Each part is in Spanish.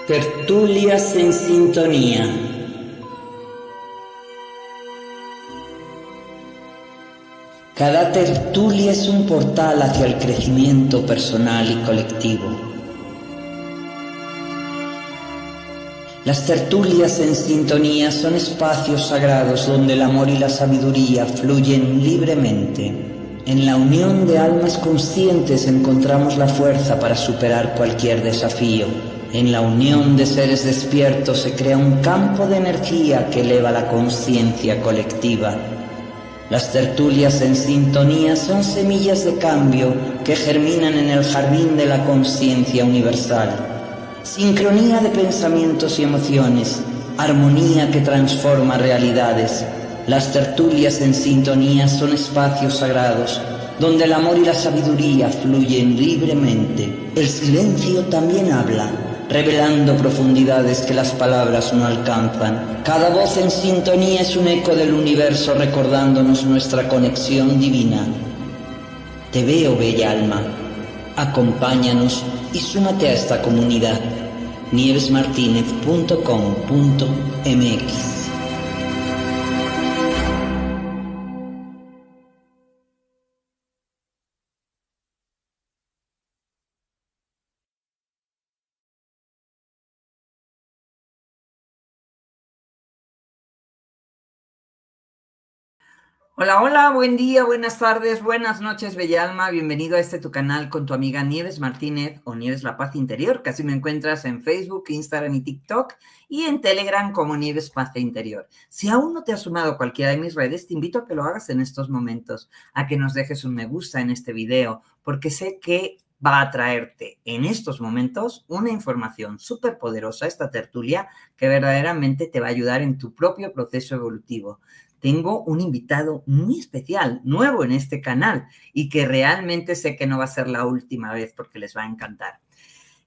Tertulias en sintonía. Cada tertulia es un portal hacia el crecimiento personal y colectivo. Las tertulias en sintonía son espacios sagrados donde el amor y la sabiduría fluyen libremente. En la unión de almas conscientes encontramos la fuerza para superar cualquier desafío. En la unión de seres despiertos se crea un campo de energía que eleva la conciencia colectiva. Las tertulias en sintonía son semillas de cambio que germinan en el jardín de la conciencia universal. Sincronía de pensamientos y emociones, armonía que transforma realidades. Las tertulias en sintonía son espacios sagrados donde el amor y la sabiduría fluyen libremente. El silencio también habla, revelando profundidades que las palabras no alcanzan. Cada voz en sintonía es un eco del universo recordándonos nuestra conexión divina. Te veo, bella alma. Acompáñanos y súmate a esta comunidad. nievesmartinez.com.mx. Hola, hola, buen día, buenas tardes, buenas noches, bella alma. Bienvenido a tu canal con tu amiga Nieves Martínez o Nieves La Paz Interior, que así me encuentras en Facebook, Instagram y TikTok y en Telegram como Nieves Paz Interior. Si aún no te has sumado a cualquiera de mis redes, te invito a que lo hagas en estos momentos, a que nos dejes un me gusta en este video, porque sé que va a traerte en estos momentos una información súper poderosa, esta tertulia, que verdaderamente te va a ayudar en tu propio proceso evolutivo. Tengo un invitado muy especial, nuevo en este canal y que realmente sé que no va a ser la última vez porque les va a encantar.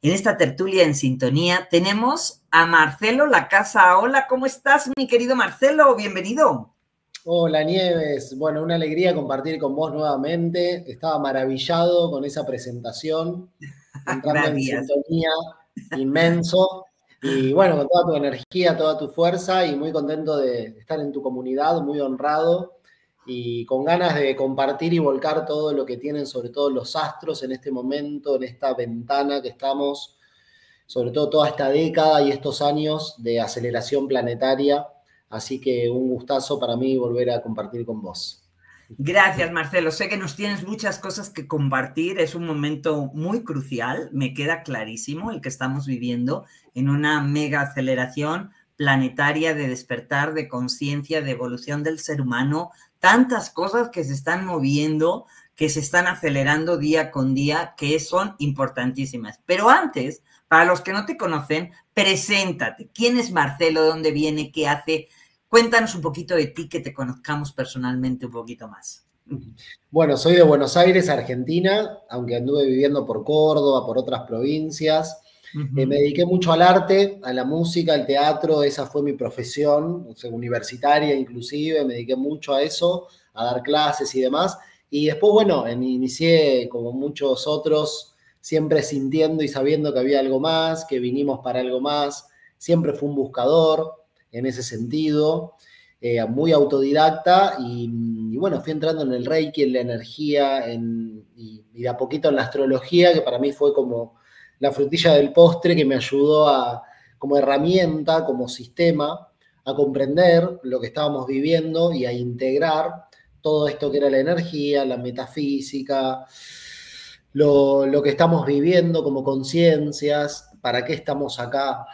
En esta tertulia en sintonía tenemos a Marcelo Lacasa. Hola, ¿cómo estás, mi querido Marcelo? Bienvenido. Hola, Nieves. Bueno, una alegría compartir con vos nuevamente. Estaba maravillado con esa presentación, entrando en sintonía, inmenso. Y bueno, con toda tu energía, toda tu fuerza y muy contento de estar en tu comunidad, muy honrado y con ganas de compartir y volcar todo lo que tienen, sobre todo los astros en este momento, en esta ventana que estamos, sobre todo toda esta década y estos años de aceleración planetaria. Así que un gustazo para mí volver a compartir con vos. Gracias, Marcelo. Sé que nos tienes muchas cosas que compartir. Es un momento muy crucial. Me queda clarísimo el que estamos viviendo en una mega aceleración planetaria de despertar, de conciencia, de evolución del ser humano. Tantas cosas que se están moviendo, que se están acelerando día con día, que son importantísimas. Pero antes, para los que no te conocen, preséntate. ¿Quién es Marcelo? ¿De dónde viene? ¿Qué hace? Cuéntanos un poquito de ti, que te conozcamos personalmente un poquito más. Bueno, soy de Buenos Aires, Argentina, aunque anduve viviendo por Córdoba, por otras provincias. Me dediqué mucho al arte, a la música, al teatro, esa fue mi profesión, o sea, universitaria inclusive, me dediqué mucho a eso, a dar clases y demás. Y después, bueno, inicié como muchos otros, siempre sintiendo y sabiendo que había algo más, que vinimos para algo más. Siempre fui un buscador en ese sentido, muy autodidacta y bueno, fui entrando en el Reiki, en la energía y de a poquito en la astrología, que para mí fue como la frutilla del postre que me ayudó como herramienta, como sistema, a comprender lo que estábamos viviendo y a integrar todo esto que era la energía, la metafísica, lo que estamos viviendo como conciencias, para qué estamos acá.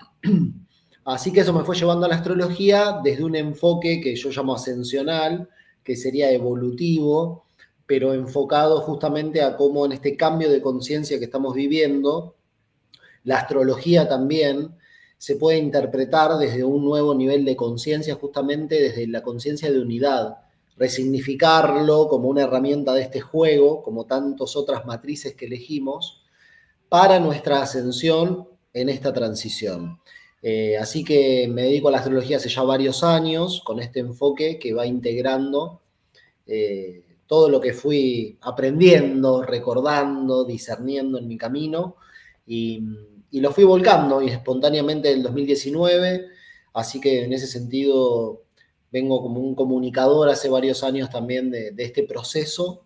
Así que eso me fue llevando a la astrología desde un enfoque que yo llamo ascensional, que sería evolutivo, pero enfocado justamente a cómo en este cambio de conciencia que estamos viviendo, la astrología también se puede interpretar desde un nuevo nivel de conciencia, justamente desde la conciencia de unidad, resignificarlo como una herramienta de este juego, como tantas otras matrices que elegimos, para nuestra ascensión en esta transición. Así que me dedico a la astrología hace ya varios años, con este enfoque que va integrando todo lo que fui aprendiendo, recordando, discerniendo en mi camino. Y y lo fui volcando y espontáneamente en el 2019, así que en ese sentido vengo como un comunicador hace varios años también de este proceso,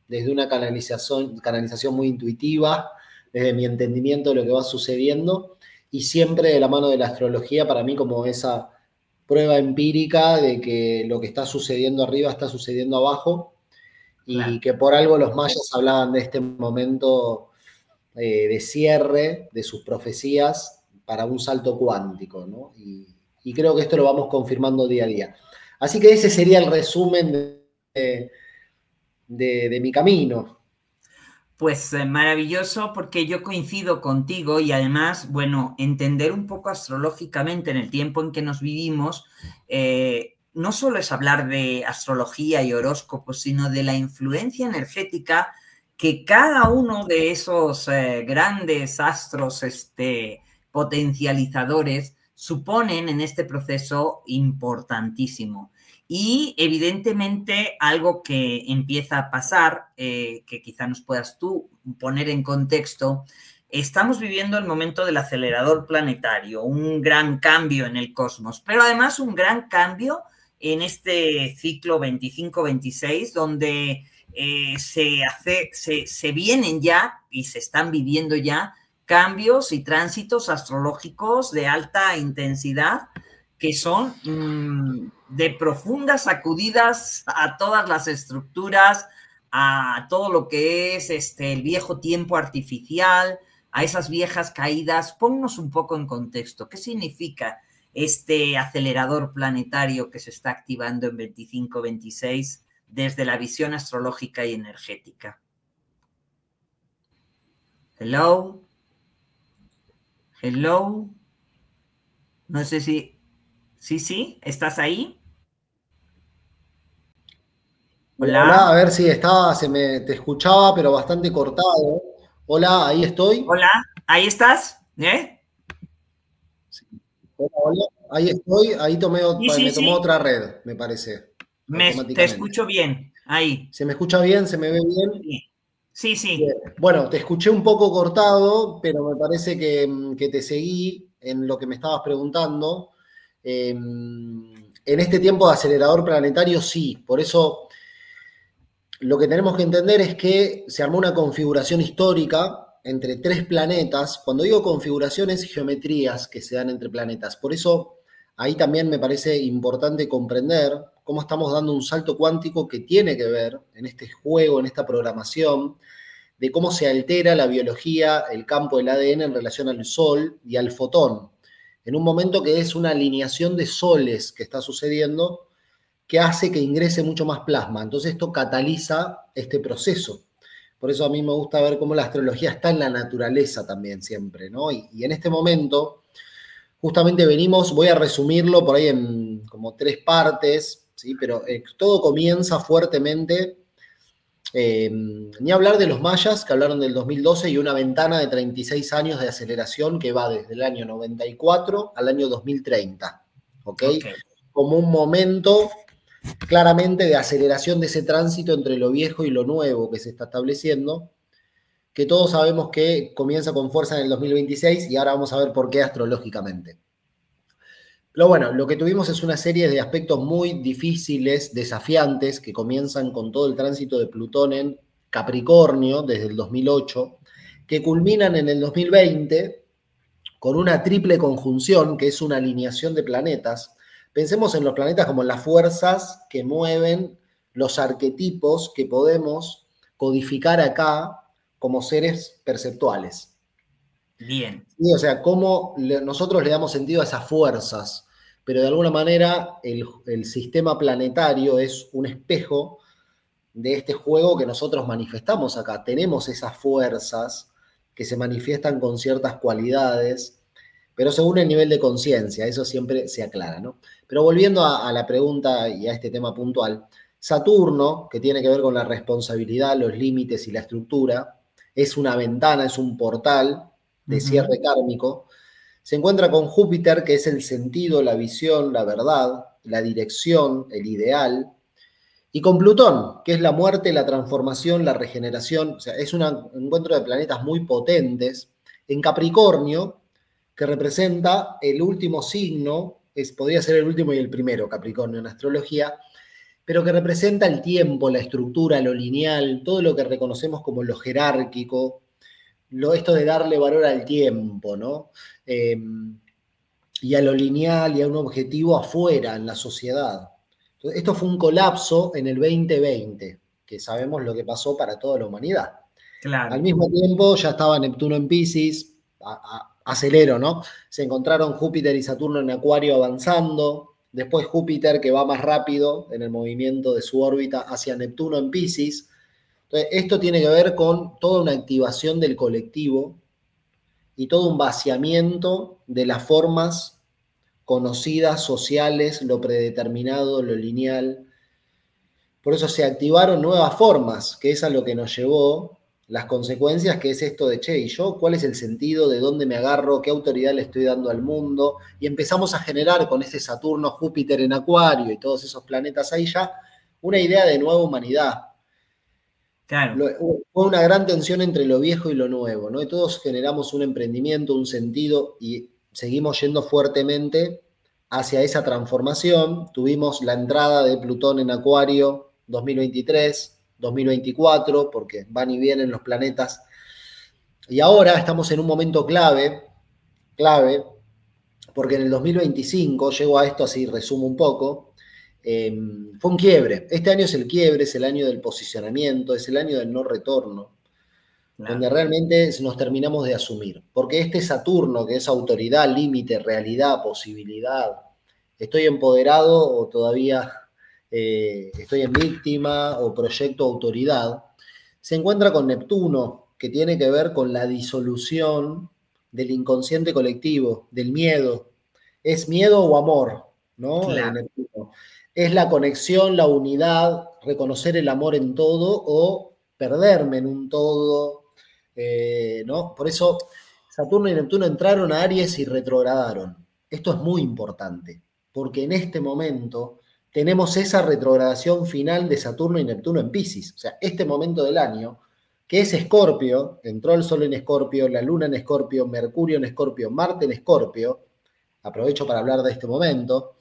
desde una canalización muy intuitiva, desde mi entendimiento de lo que va sucediendo, y siempre de la mano de la astrología para mí como esa prueba empírica de que lo que está sucediendo arriba está sucediendo abajo, y Claro. que por algo los mayas hablaban de este momento de cierre de sus profecías para un salto cuántico, ¿no? Y creo que esto lo vamos confirmando día a día. Así que ese sería el resumen de mi camino. Pues maravilloso, porque yo coincido contigo y además, bueno, entender un poco astrológicamente en el tiempo en que nos vivimos, no solo es hablar de astrología y horóscopos, sino de la influencia energética que cada uno de esos grandes astros potencializadores suponen en este proceso importantísimo. Y evidentemente algo que empieza a pasar, que quizá nos puedas tú poner en contexto, estamos viviendo el momento del acelerador planetario, un gran cambio en el cosmos, pero además un gran cambio en este ciclo 25-26, donde se vienen ya y se están viviendo ya cambios y tránsitos astrológicos de alta intensidad que son de profundas sacudidas a todas las estructuras, a todo lo que es el viejo tiempo artificial, a esas viejas caídas. Ponnos un poco en contexto. ¿Qué significa este acelerador planetario que se está activando en 25-26 desde la visión astrológica y energética? Hello. Hello. No sé si... Sí, ¿estás ahí? Hola. Hola, a ver si te escuchaba, pero bastante cortado. Hola, ahí estoy. Hola, ¿ahí estás? Sí. Hola, ahí estoy. Ahí me tomó Sí. otra red, me parece, Te automáticamente. escucho bien, ahí. ¿Se me escucha bien? ¿Se me ve bien? Sí. Bien. Bueno, te escuché un poco cortado, pero me parece que te seguí en lo que me estabas preguntando. En este tiempo de acelerador planetario, sí. Por eso lo que tenemos que entender es que se armó una configuración histórica entre tres planetas. Cuando digo configuraciones, geometrías que se dan entre planetas. Por eso ahí también me parece importante comprender cómo estamos dando un salto cuántico que tiene que ver en este juego, en esta programación, de cómo se altera la biología, el campo del ADN en relación al Sol y al fotón, en un momento que es una alineación de soles que está sucediendo, que hace que ingrese mucho más plasma. Entonces esto cataliza este proceso. Por eso a mí me gusta ver cómo la astrología está en la naturaleza también siempre, ¿no? Y en este momento, justamente voy a resumirlo por ahí en como tres partes, ¿sí? Pero todo comienza fuertemente. Ni hablar de los mayas, que hablaron del 2012 y una ventana de 36 años de aceleración que va desde el año 94 al año 2030, ¿ok? Como un momento claramente de aceleración de ese tránsito entre lo viejo y lo nuevo que se está estableciendo, que todos sabemos que comienza con fuerza en el 2026 y ahora vamos a ver por qué astrológicamente. Pero bueno, lo que tuvimos es una serie de aspectos muy difíciles, desafiantes, que comienzan con todo el tránsito de Plutón en Capricornio desde el 2008, que culminan en el 2020 con una triple conjunción, que es una alineación de planetas. Pensemos en los planetas como las fuerzas que mueven los arquetipos que podemos codificar acá como seres perceptuales. Bien. Sí, o sea, cómo nosotros le damos sentido a esas fuerzas, pero de alguna manera el sistema planetario es un espejo de este juego que nosotros manifestamos acá. Tenemos esas fuerzas que se manifiestan con ciertas cualidades, pero según el nivel de conciencia, eso siempre se aclara, ¿no? Pero volviendo a la pregunta y a este tema puntual, Saturno, que tiene que ver con la responsabilidad, los límites y la estructura, es una ventana, es un portal de cierre kármico. Se encuentra con Júpiter, que es el sentido, la visión, la verdad, la dirección, el ideal, y con Plutón, que es la muerte, la transformación, la regeneración. O sea, es un encuentro de planetas muy potentes en Capricornio, que representa el último signo, podría ser el último y el primero, Capricornio en astrología, pero que representa el tiempo, la estructura, lo lineal, todo lo que reconocemos como lo jerárquico, esto de darle valor al tiempo, ¿no? Y a lo lineal y a un objetivo afuera, en la sociedad. Entonces, esto fue un colapso en el 2020, que sabemos lo que pasó para toda la humanidad. Claro. Al mismo tiempo ya estaba Neptuno en Piscis, acelero, ¿no? Se encontraron Júpiter y Saturno en Acuario avanzando, después Júpiter que va más rápido en el movimiento de su órbita hacia Neptuno en Piscis. Entonces, esto tiene que ver con toda una activación del colectivo y todo un vaciamiento de las formas conocidas, sociales, lo predeterminado, lo lineal. Por eso se activaron nuevas formas, que es a lo que nos llevó las consecuencias, que es esto de, che, ¿y yo cuál es el sentido? ¿De dónde me agarro? ¿Qué autoridad le estoy dando al mundo? Y empezamos a generar con ese Saturno, Júpiter en Acuario y todos esos planetas ahí ya, una idea de nueva humanidad. Claro. Fue una gran tensión entre lo viejo y lo nuevo, ¿no? Y todos generamos un emprendimiento, un sentido, y seguimos yendo fuertemente hacia esa transformación. Tuvimos la entrada de Plutón en Acuario 2023, 2024, porque van y vienen los planetas. Y ahora estamos en un momento clave, porque en el 2025, llego a esto así, resumo un poco, fue un quiebre. Este año es el quiebre, es el año del posicionamiento, es el año del no retorno, claro, donde realmente nos terminamos de asumir. Porque este Saturno, que es autoridad, límite, realidad, posibilidad, ¿estoy empoderado o todavía estoy en víctima o proyecto autoridad? Se encuentra con Neptuno, que tiene que ver con la disolución del inconsciente colectivo, del miedo. ¿Es miedo o amor? ¿No? Claro. Neptuno. Es la conexión, la unidad, reconocer el amor en todo o perderme en un todo, ¿no? Por eso Saturno y Neptuno entraron a Aries y retrogradaron. Esto es muy importante, porque en este momento tenemos esa retrogradación final de Saturno y Neptuno en Piscis. O sea, este momento del año, que es Escorpio, entró el Sol en Escorpio, la Luna en Escorpio, Mercurio en Escorpio, Marte en Escorpio, aprovecho para hablar de este momento,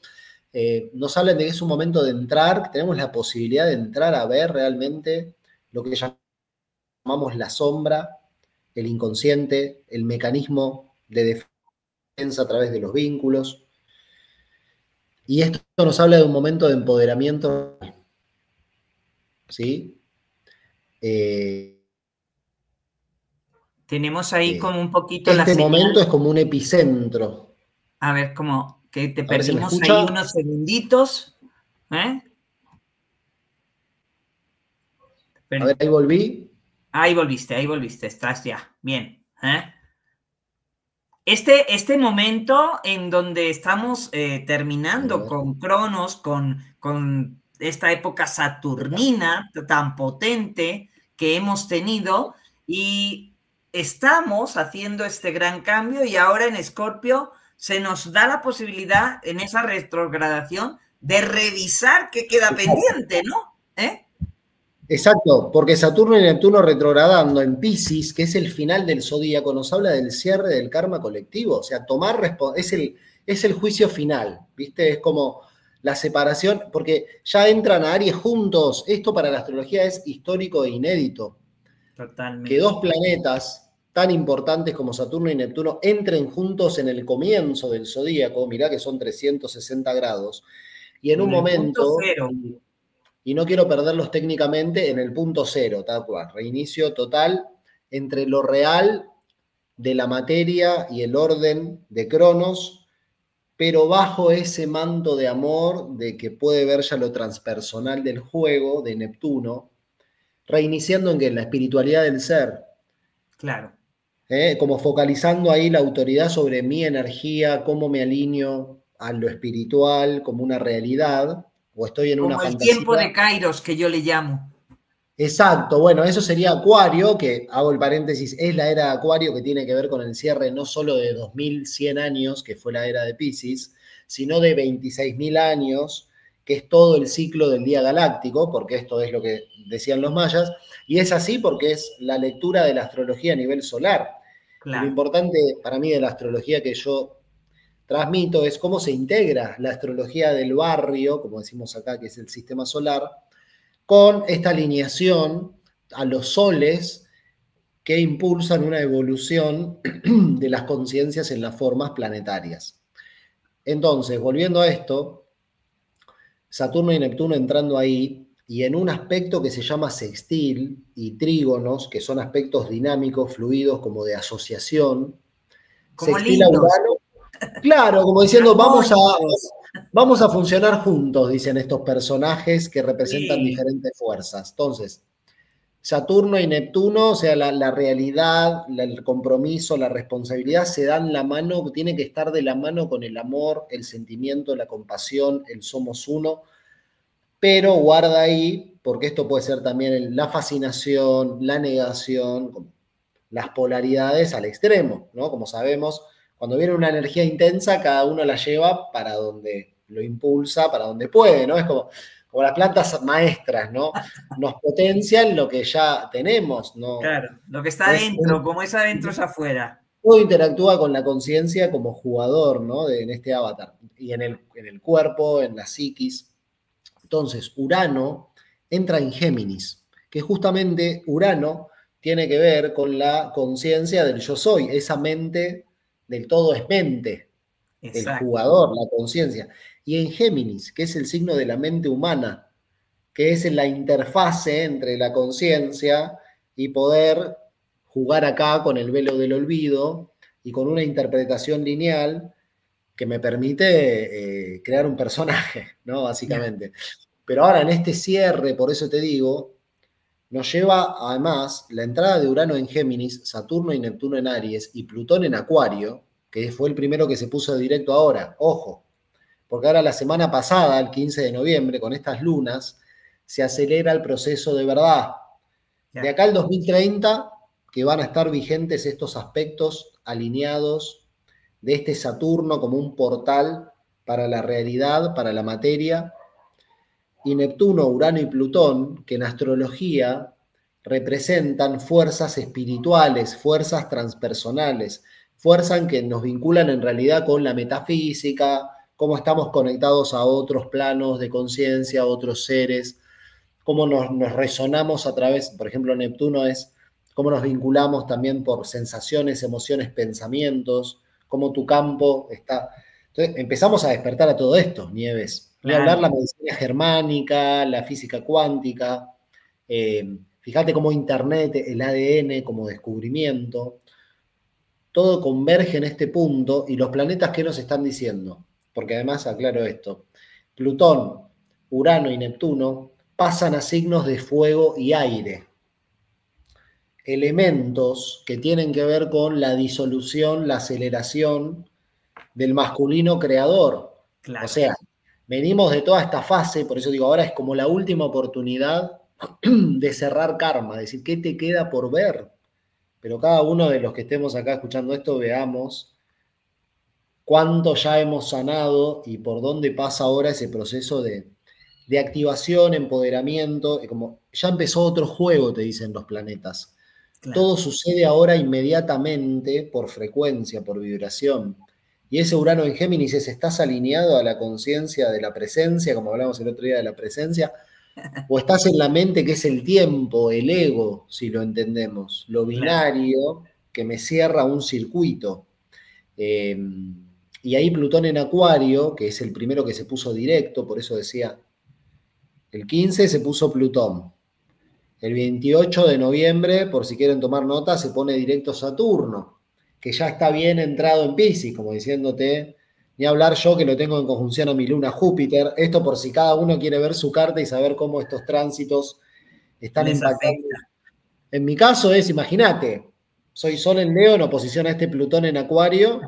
nos hablan de que es un momento de entrar, que tenemos la posibilidad de entrar a ver realmente lo que llamamos la sombra, el inconsciente, el mecanismo de defensa a través de los vínculos. Y esto nos habla de un momento de empoderamiento, ¿sí? Tenemos ahí como un poquito este la señal. momento es como un epicentro. A ver, como que te A ver si me perdimos escucha. ahí unos segunditos. A ver, ahí volví. Ahí volviste, estás ya. Bien. Este momento en donde estamos terminando con Cronos, con esta época saturnina tan potente que hemos tenido, y estamos haciendo este gran cambio, y ahora en Escorpio se nos da la posibilidad en esa retrogradación de revisar qué queda pendiente, ¿no? Exacto, porque Saturno y Neptuno retrogradando en Piscis, que es el final del zodíaco, nos habla del cierre del karma colectivo. O sea, es el juicio final, ¿viste? Es como la separación, porque ya entran a Aries juntos. Esto para la astrología es histórico e inédito. Totalmente. Que dos planetas tan importantes como Saturno y Neptuno entren juntos en el comienzo del zodíaco, mirá que son 360 grados, y en un momento... Y no quiero perderlos técnicamente, en el punto cero, tal cual, reinicio total entre lo real de la materia y el orden de Cronos, pero bajo ese manto de amor de que puede ver ya lo transpersonal del juego de Neptuno, reiniciando en la espiritualidad del ser. Claro. Como focalizando ahí la autoridad sobre mi energía, cómo me alineo a lo espiritual como una realidad. O estoy en una fantasía. Como el tiempo de Kairos, que yo le llamo. Exacto, bueno, eso sería Acuario, que hago el paréntesis, es la era de Acuario que tiene que ver con el cierre no solo de 2100 años, que fue la era de Piscis, sino de 26.000 años, que es todo el ciclo del día galáctico, porque esto es lo que decían los mayas, y es así porque es la lectura de la astrología a nivel solar. Y lo Claro. importante para mí de la astrología que yo transmito es cómo se integra la astrología del barrio, como decimos acá, que es el sistema solar, con esta alineación a los soles que impulsan una evolución de las conciencias en las formas planetarias. Entonces, volviendo a esto, Saturno y Neptuno entrando ahí, y en un aspecto que se llama sextil y trígonos, que son aspectos dinámicos, fluidos, como de asociación, Como sextil a lindos, Urano, claro, como diciendo, armónicos. vamos a funcionar juntos, dicen estos personajes que representan Sí, diferentes fuerzas. Entonces, Saturno y Neptuno, o sea, la realidad, el compromiso, la responsabilidad se dan la mano, tiene que estar de la mano con el amor, el sentimiento, la compasión, el somos uno, pero guarda ahí, porque esto puede ser también la fascinación, la negación, las polaridades al extremo, ¿no? Como sabemos, cuando viene una energía intensa, cada uno la lleva para donde lo impulsa, para donde puede, ¿no? Es como las plantas maestras, ¿no? Nos potencian lo que ya tenemos, ¿no? claro. Lo que está adentro, como es adentro es afuera. Todo interactúa con la conciencia como jugador, ¿no? En este avatar. Y en el cuerpo, en la psiquis. Entonces, Urano entra en Géminis, que justamente Urano tiene que ver con la conciencia del yo soy, esa mente del todo es mente, el Exacto. jugador, la conciencia. Y en Géminis, que es el signo de la mente humana, que es la interfase entre la conciencia y poder jugar acá con el velo del olvido y con una interpretación lineal que me permite crear un personaje, ¿no? Ya. Básicamente. Pero ahora en este cierre, por eso te digo, nos lleva además la entrada de Urano en Géminis, Saturno y Neptuno en Aries y Plutón en Acuario, que fue el primero que se puso directo ahora, ojo, porque ahora la semana pasada, el 15 de noviembre, con estas lunas, se acelera el proceso de verdad. De Ya. acá al 2030, que van a estar vigentes estos aspectos alineados de este Saturno como un portal para la realidad, para la materia, y Neptuno, Urano y Plutón, que en astrología representan fuerzas espirituales, fuerzas transpersonales, fuerzas que nos vinculan en realidad con la metafísica, cómo estamos conectados a otros planos de conciencia, a otros seres, cómo nos resonamos a través, por ejemplo, Neptuno es cómo nos vinculamos también por sensaciones, emociones, pensamientos, cómo tu campo está. Entonces empezamos a despertar a todo esto, Nieves. Voy a hablar Claro. la medicina germánica, la física cuántica, fíjate cómo Internet, el ADN como descubrimiento, todo converge en este punto y los planetas, ¿qué nos están diciendo? Porque además aclaro esto, Plutón, Urano y Neptuno pasan a signos de fuego y aire, elementos que tienen que ver con la disolución, la aceleración del masculino creador. O Claro. sea, venimos de toda esta fase, por eso digo, ahora es como la última oportunidad de cerrar karma, es decir, ¿qué te queda por ver? Pero cada uno de los que estemos acá escuchando esto, veamos cuánto ya hemos sanado y por dónde pasa ahora ese proceso de activación, empoderamiento, y como ya empezó otro juego, te dicen los planetas. Claro. Todo sucede ahora inmediatamente por frecuencia, por vibración. Y ese Urano en Géminis es, ¿estás alineado a la conciencia de la presencia, como hablamos el otro día de la presencia? ¿O estás en la mente que es el tiempo, el ego, si lo entendemos? Lo Claro. binario que me cierra un circuito. Eh, y ahí Plutón en Acuario, que es el primero que se puso directo, por eso decía, el 15 se puso Plutón. El 28 de noviembre, por si quieren tomar nota, se pone directo Saturno, que ya está bien entrado en Piscis, como diciéndote, ni hablar yo que lo tengo en conjunción a mi luna Júpiter, esto por si cada uno quiere ver su carta y saber cómo estos tránsitos están Les impactando. afecta. En mi caso es, imagínate, soy Sol en Leo en oposición a este Plutón en Acuario,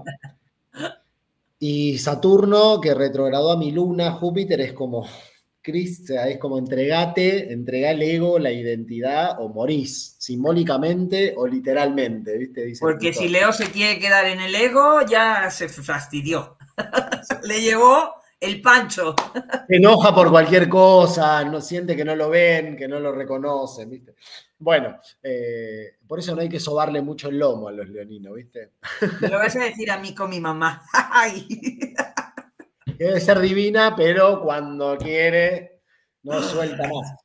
y Saturno, que retrogradó a mi luna, Júpiter, es como, Chris, o sea, es como entregá el ego, la identidad, o morís, simbólicamente o literalmente, ¿viste? Dice Porque si Plutón. Leo se quiere quedar en el ego, ya se fastidió. Le llevó El Pancho. Se enoja por cualquier cosa, no siente que no lo ven, que no lo reconocen, ¿viste? Bueno, por eso no hay que sobarle mucho el lomo a los leoninos, ¿viste? Me lo vas a decir a mí con mi mamá. Debe ser divina, pero cuando quiere no suelta más.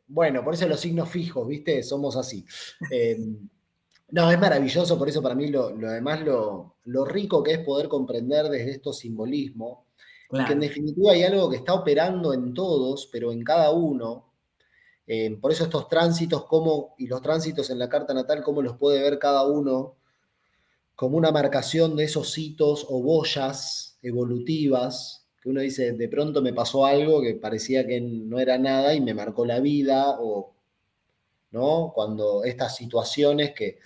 Bueno, por eso los signos fijos, ¿viste? Somos así. No, es maravilloso, por eso para mí lo rico que es poder comprender desde estos simbolismos, y que en Claro. definitiva hay algo que está operando en todos, pero en cada uno. Por eso estos tránsitos, y los tránsitos en la carta natal, cómo los puede ver cada uno como una marcación de esos hitos o boyas evolutivas, que uno dice, de pronto me pasó algo que parecía que no era nada y me marcó la vida, o ¿no? Cuando estas situaciones que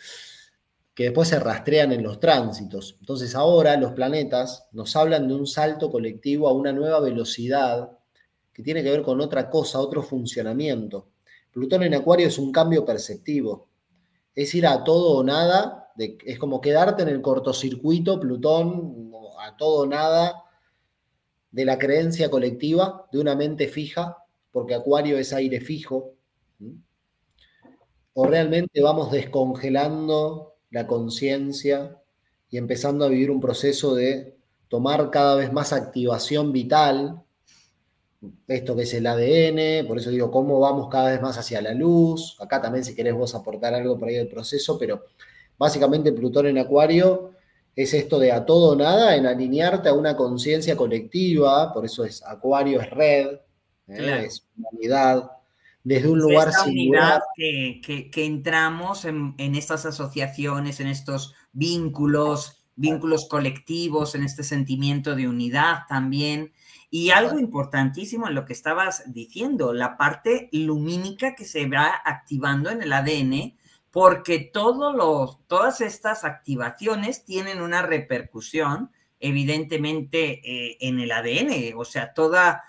después se rastrean en los tránsitos. Entonces ahora los planetas nos hablan de un salto colectivo a una nueva velocidad que tiene que ver con otra cosa, otro funcionamiento. Plutón en Acuario es un cambio perceptivo, es ir a todo o nada, es como quedarte en el cortocircuito, Plutón, a todo o nada, de la creencia colectiva, de una mente fija, porque Acuario es aire fijo, o realmente vamos descongelando la conciencia y empezando a vivir un proceso de tomar cada vez más activación vital, esto que es el ADN, por eso digo, cómo vamos cada vez más hacia la luz. Acá también si querés vos aportar algo por ahí del proceso, pero básicamente Plutón en Acuario es esto de a todo o nada, en alinearte a una conciencia colectiva, por eso es Acuario, es red, Claro. es humanidad, desde un Es de lugar esta singular. unidad que entramos en estas asociaciones, en estos vínculos colectivos, en este sentimiento de unidad también. Y algo importantísimo en lo que estabas diciendo, la parte lumínica que se va activando en el ADN, porque todas estas activaciones tienen una repercusión, evidentemente, en el ADN. O sea, toda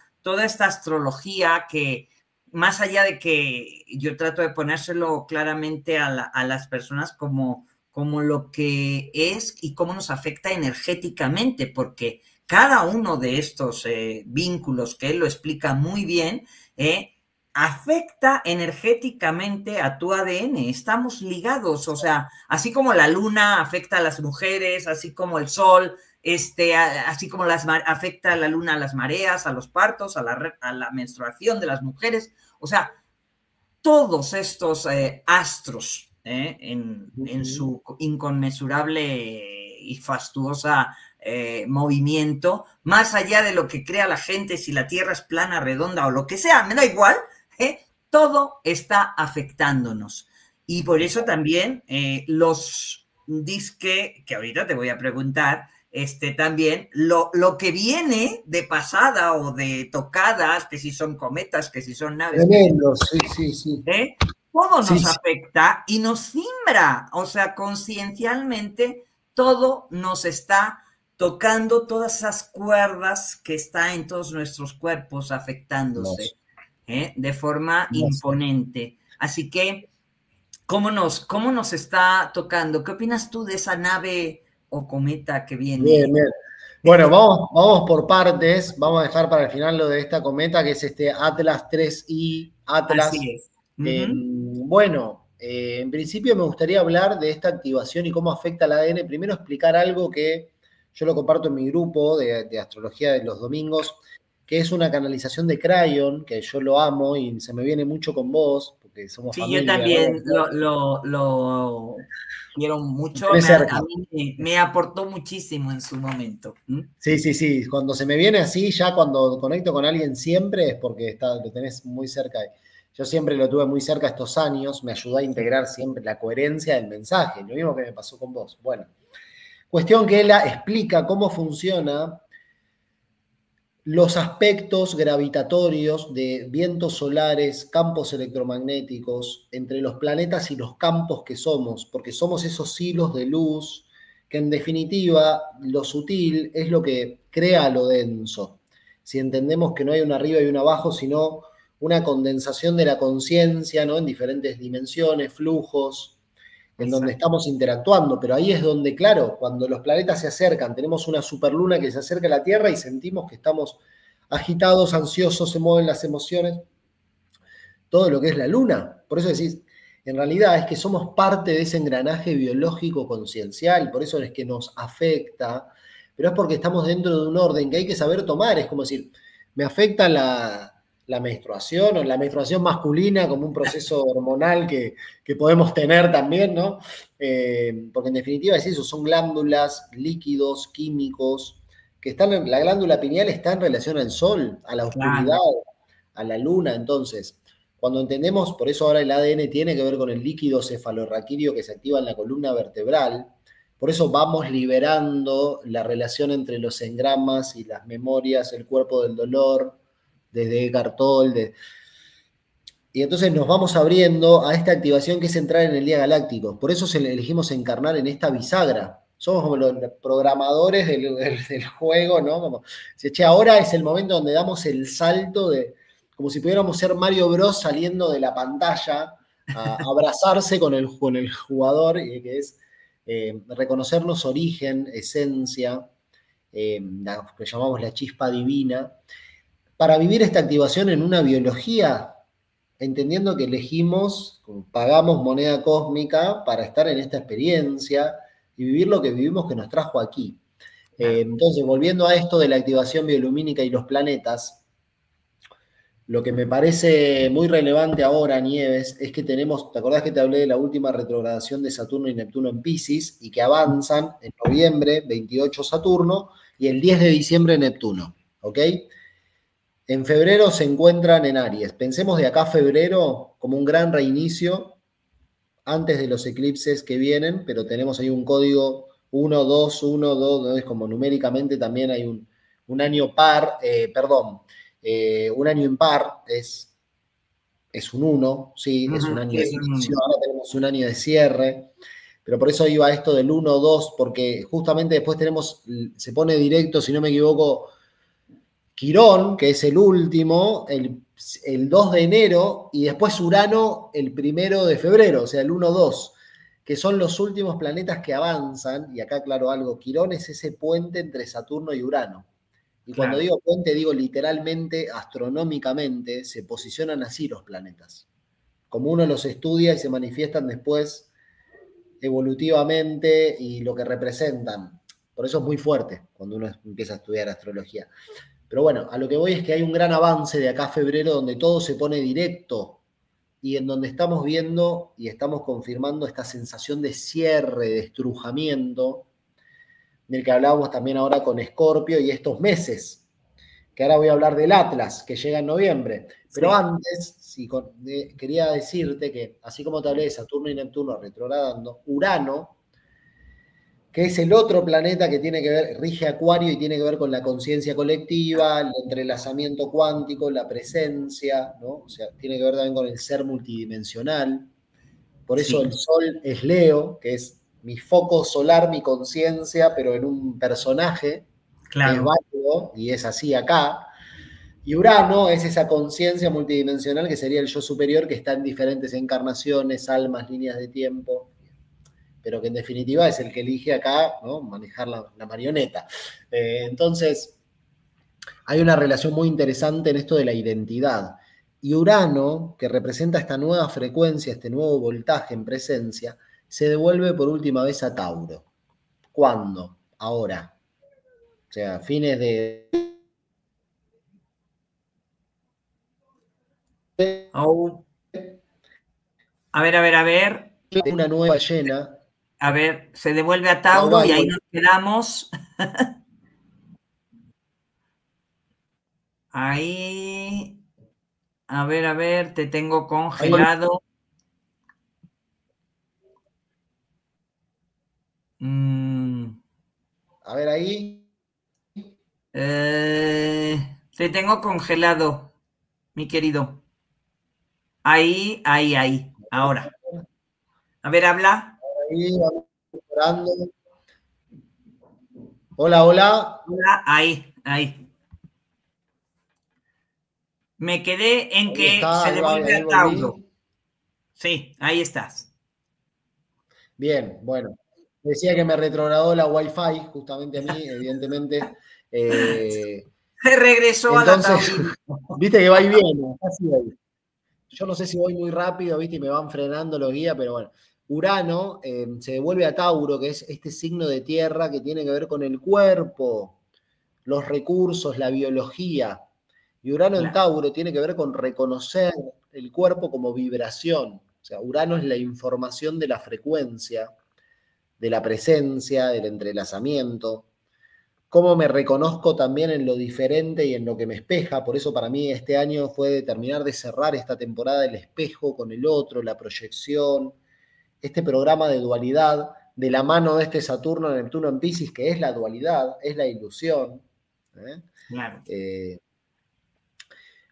esta astrología que, más allá de que yo trato de ponérselo claramente a las personas como lo que es y cómo nos afecta energéticamente, porque cada uno de estos vínculos, que él lo explica muy bien, afecta energéticamente a tu ADN. Estamos ligados, o sea, así como la luna afecta a las mujeres, así como el sol, así como afecta a la luna a las mareas, a los partos, a la menstruación de las mujeres. O sea, todos estos astros en su inconmensurable y fastuosa movimiento, más allá de lo que crea la gente, si la Tierra es plana, redonda o lo que sea, me da igual, todo está afectándonos. Y por eso también los disque, que ahorita te voy a preguntar, también lo que viene de pasada o de tocadas, que si son cometas, que si son naves. Tremendo, sí. Todo nos Sí. afecta y nos simbra, o sea, conciencialmente todo nos está tocando, todas esas cuerdas que están en todos nuestros cuerpos afectándose de forma imponente. Así que, ¿cómo nos está tocando? ¿Qué opinas tú de esa nave o cometa que viene? Bien. Bueno, vamos por partes. Vamos a dejar para el final lo de esta cometa, que es este Atlas 3I. Atlas. Así es. Bueno, en principio me gustaría hablar de esta activación y cómo afecta al ADN. Primero explicar algo que yo lo comparto en mi grupo de astrología de los domingos, que es una canalización de Crayon, que yo lo amo y se me viene mucho con vos, porque somos familia. Sí, yo también lo quiero mucho. A mí me aportó muchísimo en su momento. Sí. Cuando se me viene así, ya cuando conecto con alguien siempre es porque lo tenés muy cerca. Yo siempre lo tuve muy cerca estos años, me ayudó a integrar siempre la coherencia del mensaje, lo mismo que me pasó con vos. Bueno, cuestión que él explica cómo funciona los aspectos gravitatorios de vientos solares, campos electromagnéticos, entre los planetas y los campos que somos, porque somos esos hilos de luz que en definitiva lo sutil es lo que crea lo denso. Si entendemos que no hay un arriba y un abajo, sino una condensación de la conciencia, ¿no? En diferentes dimensiones, flujos, en donde estamos interactuando, pero ahí es donde, claro, cuando los planetas se acercan, tenemos una superluna que se acerca a la Tierra y sentimos que estamos agitados, ansiosos, se mueven las emociones, todo lo que es la luna. Por eso decís, en realidad es que somos parte de ese engranaje biológico conciencial, por eso es que nos afecta, pero es porque estamos dentro de un orden que hay que saber tomar. Es como decir, me afecta la menstruación, o la menstruación masculina como un proceso hormonal que podemos tener también, ¿no? Porque en definitiva es eso, son glándulas, líquidos, químicos, que están en, la glándula pineal está en relación al sol, a la oscuridad, a la luna. Entonces, cuando entendemos, por eso ahora el ADN tiene que ver con el líquido cefalorraquídeo que se activa en la columna vertebral, por eso vamos liberando la relación entre los engramas y las memorias, el cuerpo del dolor, desde Eckhart Tolle, y entonces nos vamos abriendo a esta activación que es entrar en el día galáctico. Por eso elegimos encarnar en esta bisagra. Somos como los programadores del juego, ¿no? Como, che, ahora es el momento donde damos el salto de, como si pudiéramos ser Mario Bros saliendo de la pantalla a abrazarse con el jugador, que es reconocernos origen, esencia, lo que llamamos la chispa divina, para vivir esta activación en una biología, entendiendo que elegimos, pagamos moneda cósmica para estar en esta experiencia y vivir lo que vivimos que nos trajo aquí. Entonces, volviendo a esto de la activación biolumínica y los planetas, lo que me parece muy relevante ahora, Nieves, es que tenemos, ¿te acordás que te hablé de la última retrogradación de Saturno y Neptuno en Piscis y que avanzan en noviembre, 28 Saturno, y el 10 de diciembre Neptuno, ¿ok? En febrero se encuentran en Aries. Pensemos de acá a febrero como un gran reinicio antes de los eclipses que vienen, pero tenemos ahí un código 1, 2, 1, 2, es como numéricamente también hay un año par, un año impar es un 1, ¿sí? Es un año de inicio, ahora tenemos un año de cierre, pero por eso iba esto del 1, 2, porque justamente después tenemos, se pone directo, si no me equivoco, Quirón, que es el último, el 2 de enero, y después Urano el 1 de febrero, o sea, el 1-2, que son los últimos planetas que avanzan, y acá aclaro algo, Quirón es ese puente entre Saturno y Urano. Y cuando digo puente, digo literalmente, astronómicamente, se posicionan así los planetas. Como uno los estudia y se manifiestan después evolutivamente y lo que representan. Por eso es muy fuerte cuando uno empieza a estudiar astrología. Pero bueno, a lo que voy es que hay un gran avance de acá a febrero donde todo se pone directo y en donde estamos viendo y estamos confirmando esta sensación de cierre, de estrujamiento, del que hablábamos también ahora con Escorpio y estos meses, que ahora voy a hablar del Atlas, que llega en noviembre. Pero antes, quería decirte que, así como te hablé de Saturno y Neptuno retrogradando, Urano, que es el otro planeta que tiene que ver, rige Acuario y tiene que ver con la conciencia colectiva, el entrelazamiento cuántico, la presencia, ¿no? O sea, tiene que ver también con el ser multidimensional. Por eso el Sol es Leo, que es mi foco solar, mi conciencia, pero en un personaje, que es válido, y es así acá. Y Urano es esa conciencia multidimensional que sería el yo superior, que está en diferentes encarnaciones, almas, líneas de tiempo, pero que en definitiva es el que elige acá, ¿no? Manejar la marioneta. Entonces, hay una relación muy interesante en esto de la identidad. Y Urano, que representa esta nueva frecuencia, este nuevo voltaje en presencia, se devuelve por última vez a Tauro. ¿Cuándo? Ahora. O sea, fines de... Oh. A ver. Una nueva llena. A ver, se devuelve a Tauro y ahí nos quedamos. Ahí. A ver, te tengo congelado. A ver ahí. Te tengo congelado, mi querido. Ahí. Ahora. A ver, habla. Ahí, vamos mejorando. Hola. Ahí. Me quedé en que se devuelve a Tauro. Sí, ahí estás. Bien, bueno. Decía que me retrogradó la Wi-Fi, justamente a mí, evidentemente. Se regresó a la Entonces, taurina. viste que va y viene, así voy. Yo no sé si voy muy rápido, viste, y me van frenando los guías, pero bueno. Urano se devuelve a Tauro, que es este signo de tierra que tiene que ver con el cuerpo, los recursos, la biología. Y Urano en Claro. Tauro tiene que ver con reconocer el cuerpo como vibración. O sea, Urano es la información de la frecuencia, de la presencia, del entrelazamiento. Cómo me reconozco también en lo diferente y en lo que me espeja. Por eso para mí este año fue terminar de cerrar esta temporada del espejo con el otro, la proyección, este programa de dualidad de la mano de este Saturno, Neptuno en Piscis, que es la dualidad, es la ilusión. Claro.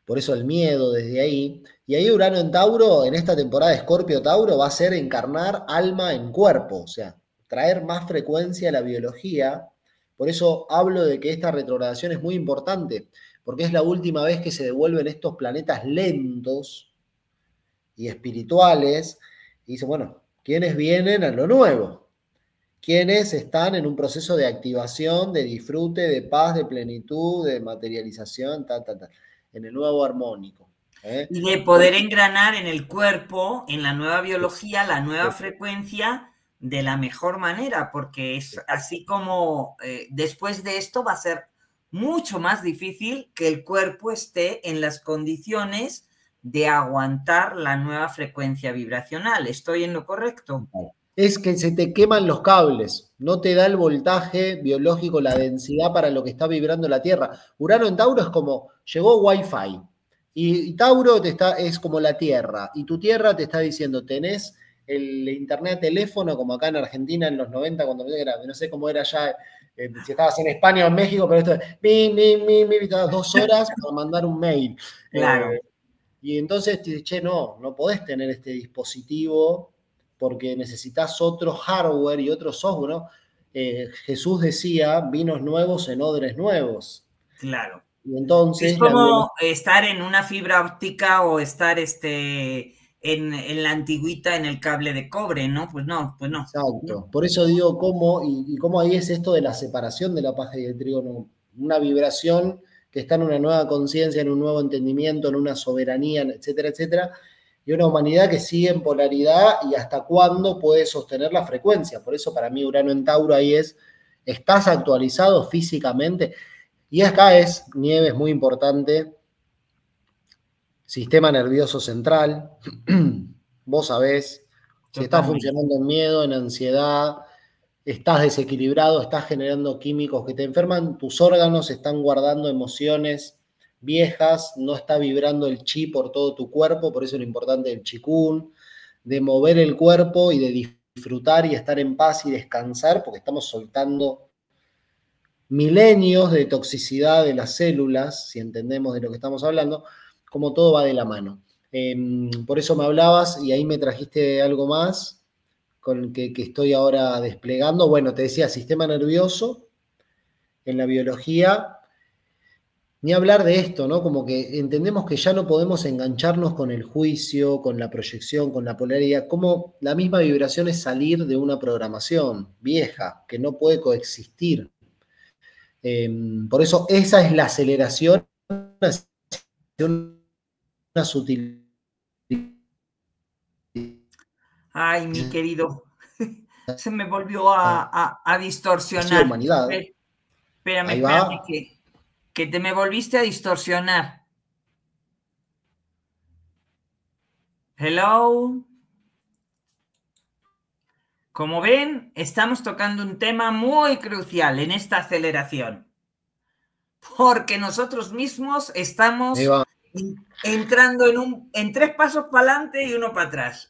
Por eso el miedo desde ahí. Y ahí Urano en Tauro, en esta temporada de Escorpio-Tauro, va a ser encarnar alma en cuerpo, o sea, traer más frecuencia a la biología. Por eso hablo de que esta retrogradación es muy importante, porque es la última vez que se devuelven estos planetas lentos y espirituales. Y dice, bueno, ¿quiénes vienen a lo nuevo? ¿Quiénes están en un proceso de activación, de disfrute, de paz, de plenitud, de materialización, en el nuevo armónico? Y de poder engranar en el cuerpo, en la nueva biología, la nueva Perfecto. frecuencia de la mejor manera, porque es así como después de esto va a ser mucho más difícil que el cuerpo esté en las condiciones de aguantar la nueva frecuencia vibracional. ¿Estoy en lo correcto? Es que se te queman los cables, no te da el voltaje biológico, la densidad para lo que está vibrando la Tierra. Urano en Tauro es como, llegó Wi-Fi, y Tauro es como la Tierra, y tu Tierra te está diciendo, tenés el internet teléfono, como acá en Argentina en los 90, cuando no sé cómo era allá, si estabas en España o en México, pero esto es, estabas 2 horas para mandar un mail. Claro. Y entonces te dice, che, no podés tener este dispositivo porque necesitas otro hardware y otro software, ¿no? Jesús decía, vinos nuevos en odres nuevos. Claro. Y Es entonces la biología... como estar en una fibra óptica o estar en la antigüita en el cable de cobre, ¿no? Pues no, pues no. Exacto. Por eso digo cómo ahí es esto de la separación de la paja y el trigo, ¿no? Una vibración que está en una nueva conciencia, en un nuevo entendimiento, en una soberanía, etcétera, etcétera, y una humanidad que sigue en polaridad y hasta cuándo puede sostener la frecuencia. Por eso para mí Urano en Tauro ahí estás actualizado físicamente. Y acá Nieves, muy importante, sistema nervioso central. Vos sabés, si estás Totalmente. funcionando en miedo, en ansiedad, estás desequilibrado, estás generando químicos que te enferman, tus órganos están guardando emociones viejas, no está vibrando el chi por todo tu cuerpo, por eso es lo importante del chikun, de mover el cuerpo y de disfrutar y estar en paz y descansar, porque estamos soltando milenios de toxicidad de las células, si entendemos de lo que estamos hablando, como todo va de la mano. Por eso me hablabas y ahí me trajiste algo más con que estoy ahora desplegando. Bueno, te decía, sistema nervioso en la biología, ni hablar de esto, ¿no? Como que entendemos que ya no podemos engancharnos con el juicio, con la proyección, con la polaridad, como la misma vibración es salir de una programación vieja que no puede coexistir. Por eso esa es la aceleración hacia una sutil. Ay, mi querido, se me volvió a distorsionar. Humanidad. Espérame, Ahí espérame, va. que te me volviste a distorsionar. Hello. Como ven, estamos tocando un tema muy crucial en esta aceleración, porque nosotros mismos estamos entrando en 3 pasos para adelante y 1 para atrás.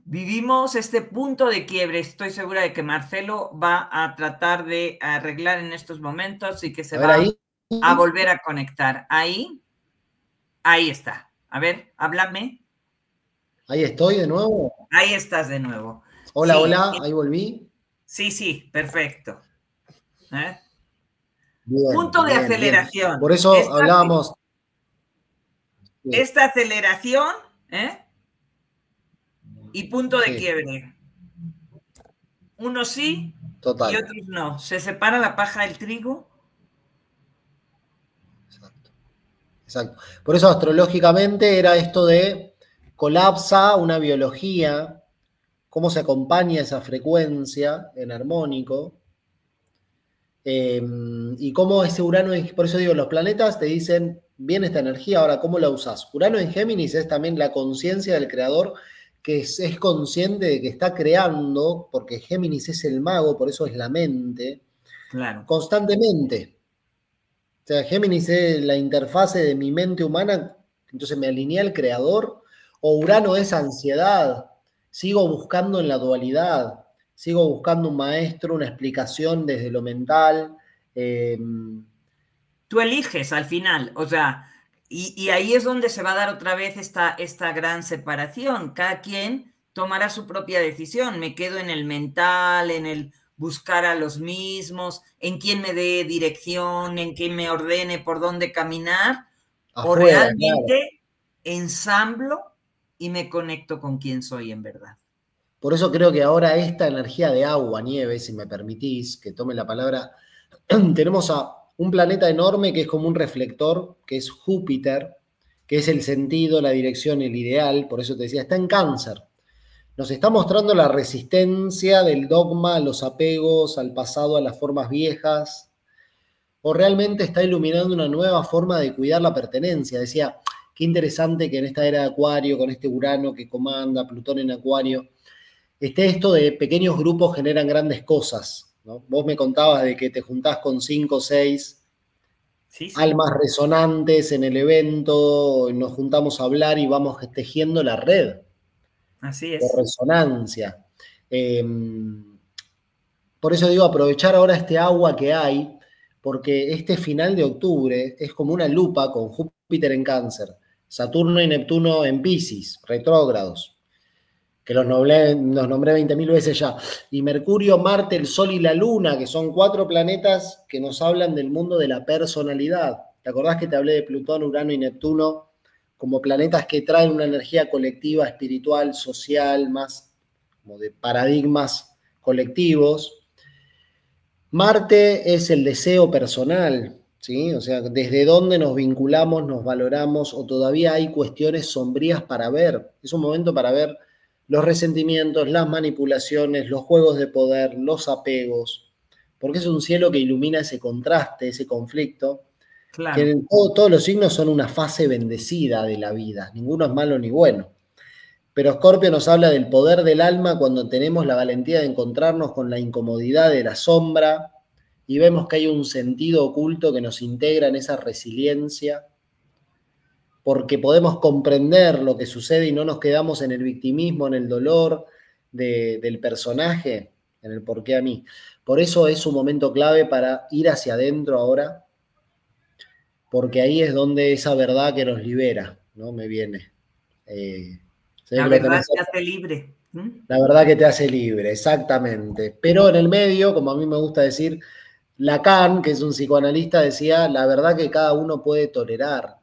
Vivimos este punto de quiebre. Estoy segura de que Marcelo va a tratar de arreglar en estos momentos y que se va a volver a conectar. Ahí está. A ver, háblame. Ahí estoy de nuevo. Ahí estás de nuevo. Hola, Sí. hola, ahí volví. Sí, perfecto. Bien, punto de bien, aceleración. Bien. Por eso hablábamos. Esta aceleración, y punto de quiebre. Unos sí Total. y otros no. ¿Se separa la paja del trigo? Exacto. Exacto. Por eso astrológicamente era esto de colapsa una biología, cómo se acompaña esa frecuencia en armónico, y cómo ese Urano, por eso digo, los planetas te dicen, viene esta energía, ahora, ¿cómo la usás? Urano en Géminis es también la conciencia del creador, que es consciente de que está creando, porque Géminis es el mago, por eso es la mente, claro, constantemente. O sea, Géminis es la interfase de mi mente humana, entonces me alineé al creador, o Urano es ansiedad, sigo buscando en la dualidad, sigo buscando un maestro, una explicación desde lo mental. Tú eliges al final, o sea, y ahí es donde se va a dar otra vez esta gran separación. Cada quien tomará su propia decisión. Me quedo en el mental, en el buscar a los mismos, en quién me dé dirección, en quién me ordene por dónde caminar, o Afuera, realmente ensamblo y me conecto con quién soy en verdad. Por eso creo que ahora esta energía de agua, nieve, si me permitís que tome la palabra, tenemos a un planeta enorme que es como un reflector, que es Júpiter, que es el sentido, la dirección, el ideal, por eso te decía, está en Cáncer. Nos está mostrando la resistencia del dogma a los apegos, al pasado, a las formas viejas, o realmente está iluminando una nueva forma de cuidar la pertenencia. Decía, qué interesante que en esta era de Acuario, con este Urano que comanda, Plutón en Acuario, esto de pequeños grupos generan grandes cosas, ¿no? Vos me contabas de que te juntás con 5 o 6 almas resonantes en el evento, nos juntamos a hablar y vamos tejiendo la red. Así es. De resonancia. Por eso digo, aprovechar ahora este agua que hay, porque este final de octubre es como una lupa con Júpiter en Cáncer, Saturno y Neptuno en Piscis, retrógrados, que los nombré 20.000 veces ya, y Mercurio, Marte, el Sol y la Luna, que son 4 planetas que nos hablan del mundo de la personalidad. ¿Te acordás que te hablé de Plutón, Urano y Neptuno como planetas que traen una energía colectiva, espiritual, social, más como de paradigmas colectivos? Marte es el deseo personal, ¿sí? O sea, desde dónde nos vinculamos, nos valoramos, o todavía hay cuestiones sombrías para ver. Es un momento para ver los resentimientos, las manipulaciones, los juegos de poder, los apegos, porque es un cielo que ilumina ese contraste, ese conflicto, claro. que en todos los signos son una fase bendecida de la vida, ninguno es malo ni bueno. Pero Escorpio nos habla del poder del alma cuando tenemos la valentía de encontrarnos con la incomodidad de la sombra y vemos que hay un sentido oculto que nos integra en esa resiliencia, porque podemos comprender lo que sucede y no nos quedamos en el victimismo, en el dolor del personaje, en el por qué a mí. Por eso es un momento clave para ir hacia adentro ahora, porque ahí es donde esa verdad que nos libera, ¿no? Me viene. La verdad te hace libre. La verdad que te hace libre, exactamente. Pero en el medio, como a mí me gusta decir, Lacan, que es un psicoanalista, decía, la verdad que cada uno puede tolerar.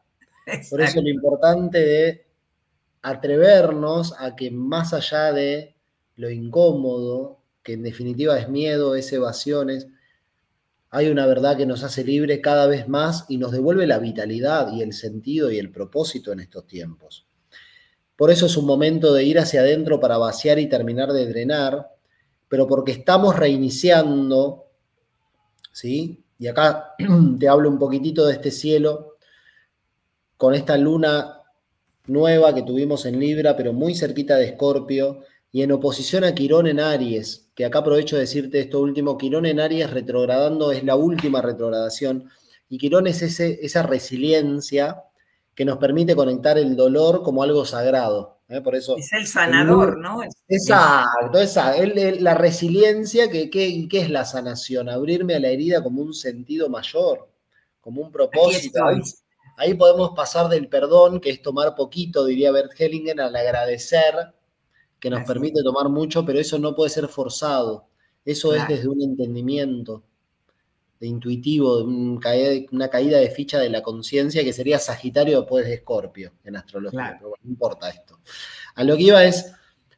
Exacto. Por eso lo importante de atrevernos a que más allá de lo incómodo, que en definitiva es miedo, es evasiones, hay una verdad que nos hace libre cada vez más y nos devuelve la vitalidad y el sentido y el propósito en estos tiempos. Por eso es un momento de ir hacia adentro para vaciar y terminar de drenar, pero porque estamos reiniciando, ¿sí? Y acá te hablo un poquitito de este cielo, con esta luna nueva que tuvimos en Libra, pero muy cerquita de Escorpio, y en oposición a Quirón en Aries, que acá aprovecho de decirte esto último, Quirón en Aries retrogradando es la última retrogradación, y Quirón es esa resiliencia que nos permite conectar el dolor como algo sagrado. Por eso, es el sanador, ¿no? Exacto, la resiliencia, ¿qué es la sanación? Abrirme a la herida como un sentido mayor, como un propósito. Ahí podemos pasar del perdón, que es tomar poquito, diría Bert Hellinger, al agradecer, que nos permite tomar mucho, pero eso no puede ser forzado. Eso es desde un entendimiento de intuitivo, de una caída de ficha de la conciencia, que sería Sagitario después de Escorpio en astrología. Pero bueno, no importa esto. A lo que iba es,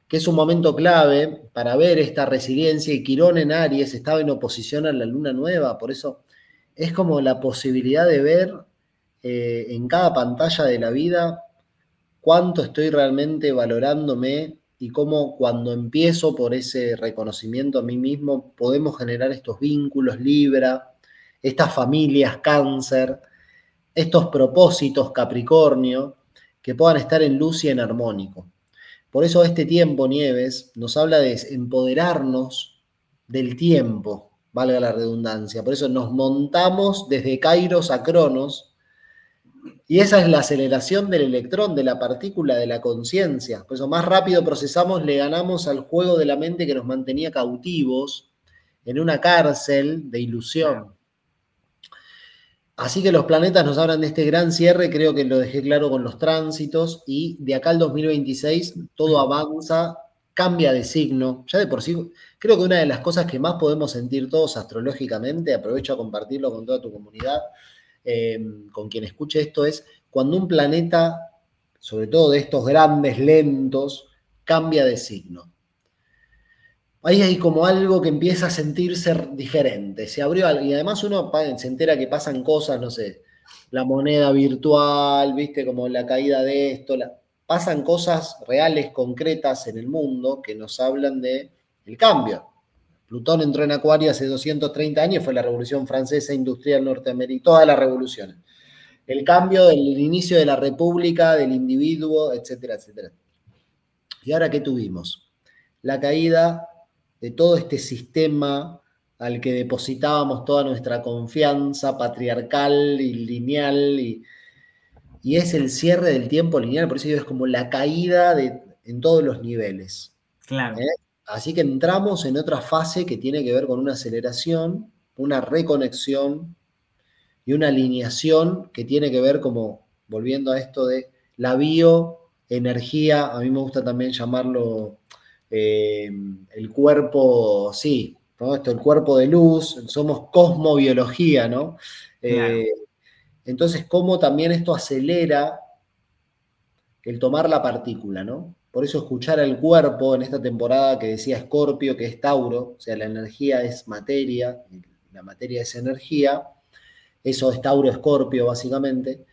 que es un momento clave para ver esta resiliencia, y Quirón en Aries estaba en oposición a la luna nueva, por eso es como la posibilidad de ver en cada pantalla de la vida cuánto estoy realmente valorándome y cómo cuando empiezo por ese reconocimiento a mí mismo podemos generar estos vínculos Libra, estas familias Cáncer, estos propósitos Capricornio, que puedan estar en luz y en armónico. Por eso este tiempo, Nieves, nos habla de empoderarnos del tiempo, valga la redundancia. Por eso nos montamos desde Kairos a Cronos, y esa es la aceleración del electrón, de la partícula, de la conciencia. Por eso más rápido procesamos, le ganamos al juego de la mente que nos mantenía cautivos en una cárcel de ilusión. Así que los planetas nos hablan de este gran cierre, creo que lo dejé claro con los tránsitos, y de acá al 2026 todo avanza, cambia de signo. Ya de por sí, creo que una de las cosas que más podemos sentir todos astrológicamente, aprovecho a compartirlo con toda tu comunidad, con quien escuche esto, es cuando un planeta, sobre todo de estos grandes, lentos, cambia de signo. Ahí hay como algo que empieza a sentirse diferente, se abrió algo, y además uno se entera que pasan cosas, no sé, la moneda virtual, viste, como la caída de esto, pasan cosas reales, concretas en el mundo que nos hablan de el cambio. Plutón entró en Acuario hace 230 años, fue la Revolución Francesa, Industrial, Norteamericana, todas las revoluciones. El cambio del inicio de la República, del individuo, etcétera, etcétera. ¿Y ahora qué tuvimos? La caída de todo este sistema al que depositábamos toda nuestra confianza patriarcal y lineal, y es el cierre del tiempo lineal, por eso digo, es como la caída en todos los niveles. Claro. Así que entramos en otra fase que tiene que ver con una aceleración, una reconexión y una alineación que tiene que ver, como volviendo a esto de la bioenergía, a mí me gusta también llamarlo el cuerpo, sí, ¿no? Esto, el cuerpo de luz, somos cosmobiología, ¿no? Claro. Entonces, cómo también esto acelera el tomar la partícula, ¿no? Por eso escuchar al cuerpo en esta temporada que decía Escorpio, que es Tauro, o sea, la energía es materia, la materia es energía, eso es Tauro Escorpio básicamente,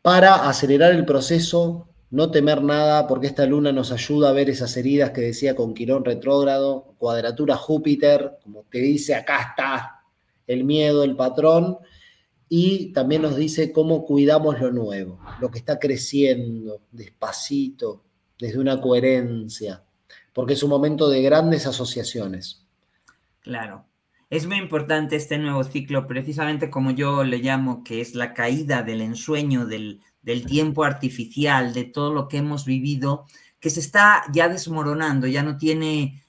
para acelerar el proceso, no temer nada, porque esta luna nos ayuda a ver esas heridas que decía con Quirón retrógrado, cuadratura Júpiter, como te dice, acá está el miedo, el patrón, y también nos dice cómo cuidamos lo nuevo, lo que está creciendo despacito, desde una coherencia, porque es un momento de grandes asociaciones. Claro. Es muy importante este nuevo ciclo, precisamente como yo le llamo, que es la caída del ensueño, del tiempo artificial, de todo lo que hemos vivido, que se está ya desmoronando, ya no tiene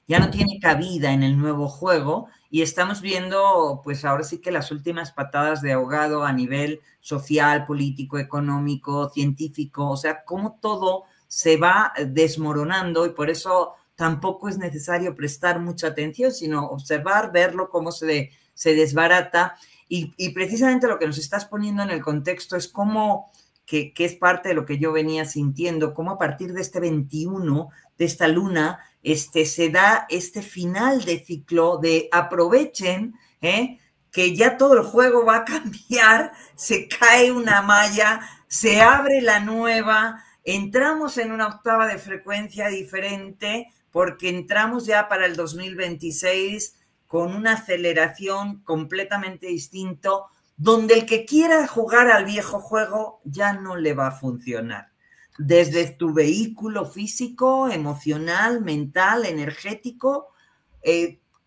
cabida en el nuevo juego, y estamos viendo, pues ahora sí que las últimas patadas de ahogado a nivel social, político, económico, científico, o sea, cómo todo se va desmoronando, y por eso tampoco es necesario prestar mucha atención, sino observar, verlo, cómo se desbarata. Y precisamente lo que nos estás poniendo en el contexto es cómo, que es parte de lo que yo venía sintiendo, cómo a partir de este 21, de esta luna, se da este final de ciclo de aprovechen, que ya todo el juego va a cambiar, se cae una malla, se abre la nueva, entramos en una octava de frecuencia diferente, porque entramos ya para el 2026 con una aceleración completamente distinto, donde el que quiera jugar al viejo juego ya no le va a funcionar. Desde tu vehículo físico, emocional, mental, energético,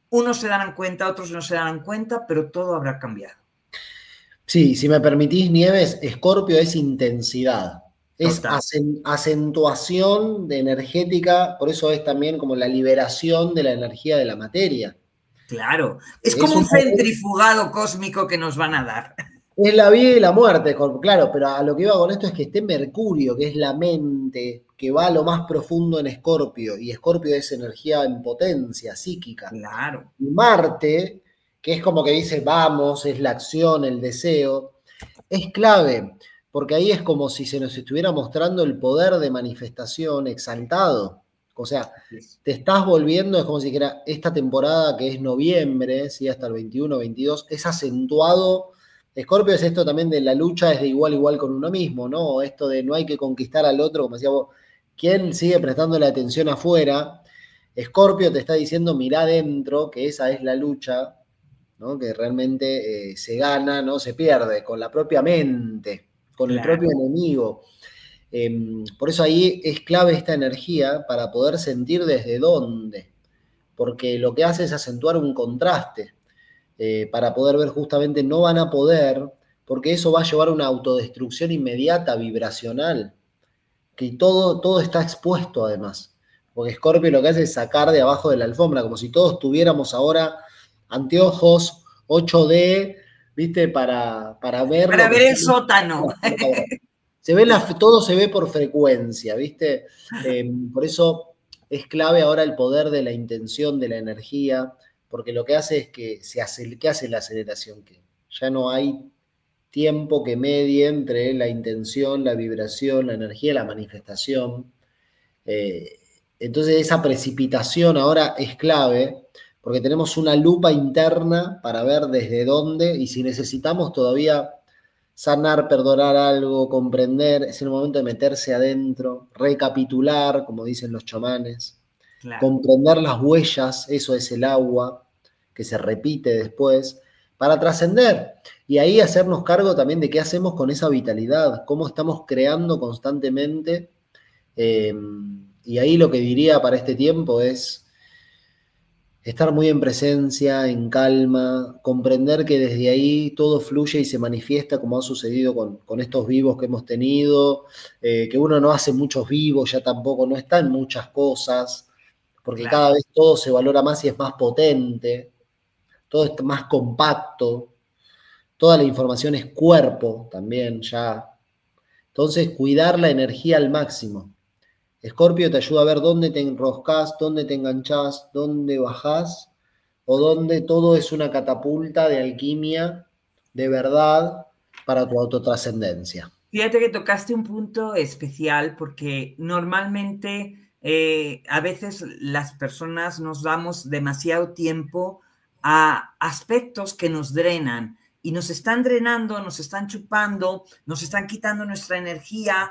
unos se darán cuenta, otros no se darán cuenta, pero todo habrá cambiado. Sí, si me permitís, Nieves, Escorpio es intensidad. Es acentuación de energética, por eso es también como la liberación de la energía de la materia. Claro, es como un centrifugado cósmico que nos van a dar. Es la vida y la muerte, claro, pero a lo que iba con esto es que esté Mercurio, que es la mente, que va a lo más profundo en Escorpio, y Escorpio es energía en potencia, psíquica. Claro. Y Marte, que es como que dice, vamos, es la acción, el deseo, es clave. Porque ahí es como si se nos estuviera mostrando el poder de manifestación exaltado, O sea, te estás volviendo, es como si dijera, esta temporada que es noviembre, ¿sí? Hasta el 21, 22, es acentuado. Escorpio es esto también de la lucha es de igual a igual con uno mismo, ¿no? Esto de no hay que conquistar al otro, como decía vos, ¿quién sigue prestando la atención afuera? Escorpio te está diciendo, mirá adentro, que esa es la lucha, ¿no? Que realmente se gana, no se pierde, con la propia mente, con el propio enemigo. Por eso ahí es clave esta energía para poder sentir desde dónde, porque lo que hace es acentuar un contraste, para poder ver justamente no van a poder, porque eso va a llevar a una autodestrucción inmediata, vibracional, que todo está expuesto además, porque Scorpio lo que hace es sacar de abajo de la alfombra, como si todos tuviéramos ahora anteojos 8D, ¿viste? Para ver Para ver el sótano. Todo se ve por frecuencia, ¿viste? Por eso es clave ahora el poder de la intención, de la energía, porque lo que hace es que ¿qué hace la aceleración? Que ya no hay tiempo que medie entre la intención, la vibración, la energía, la manifestación. Entonces esa precipitación ahora es clave, porque tenemos una lupa interna para ver desde dónde, y si necesitamos todavía sanar, perdonar algo, comprender, es el momento de meterse adentro, recapitular, como dicen los chamanes, comprender las huellas, eso es el agua, que se repite después, para trascender. Y ahí hacernos cargo también de qué hacemos con esa vitalidad, cómo estamos creando constantemente. Y ahí lo que diría para este tiempo es estar muy en presencia, en calma, comprender que desde ahí todo fluye y se manifiesta como ha sucedido con estos vivos que hemos tenido, que uno no hace muchos vivos, ya tampoco, no está en muchas cosas, porque cada vez todo se valora más y es más potente, todo es más compacto, toda la información es cuerpo también ya. Entonces, cuidar la energía al máximo. Escorpio te ayuda a ver dónde te enroscás, dónde te enganchás, dónde bajás, o dónde todo es una catapulta de alquimia, de verdad, para tu autotrascendencia. Fíjate que tocaste un punto especial porque normalmente a veces las personas nos damos demasiado tiempo a aspectos que nos drenan y nos están drenando, nos están chupando, nos están quitando nuestra energía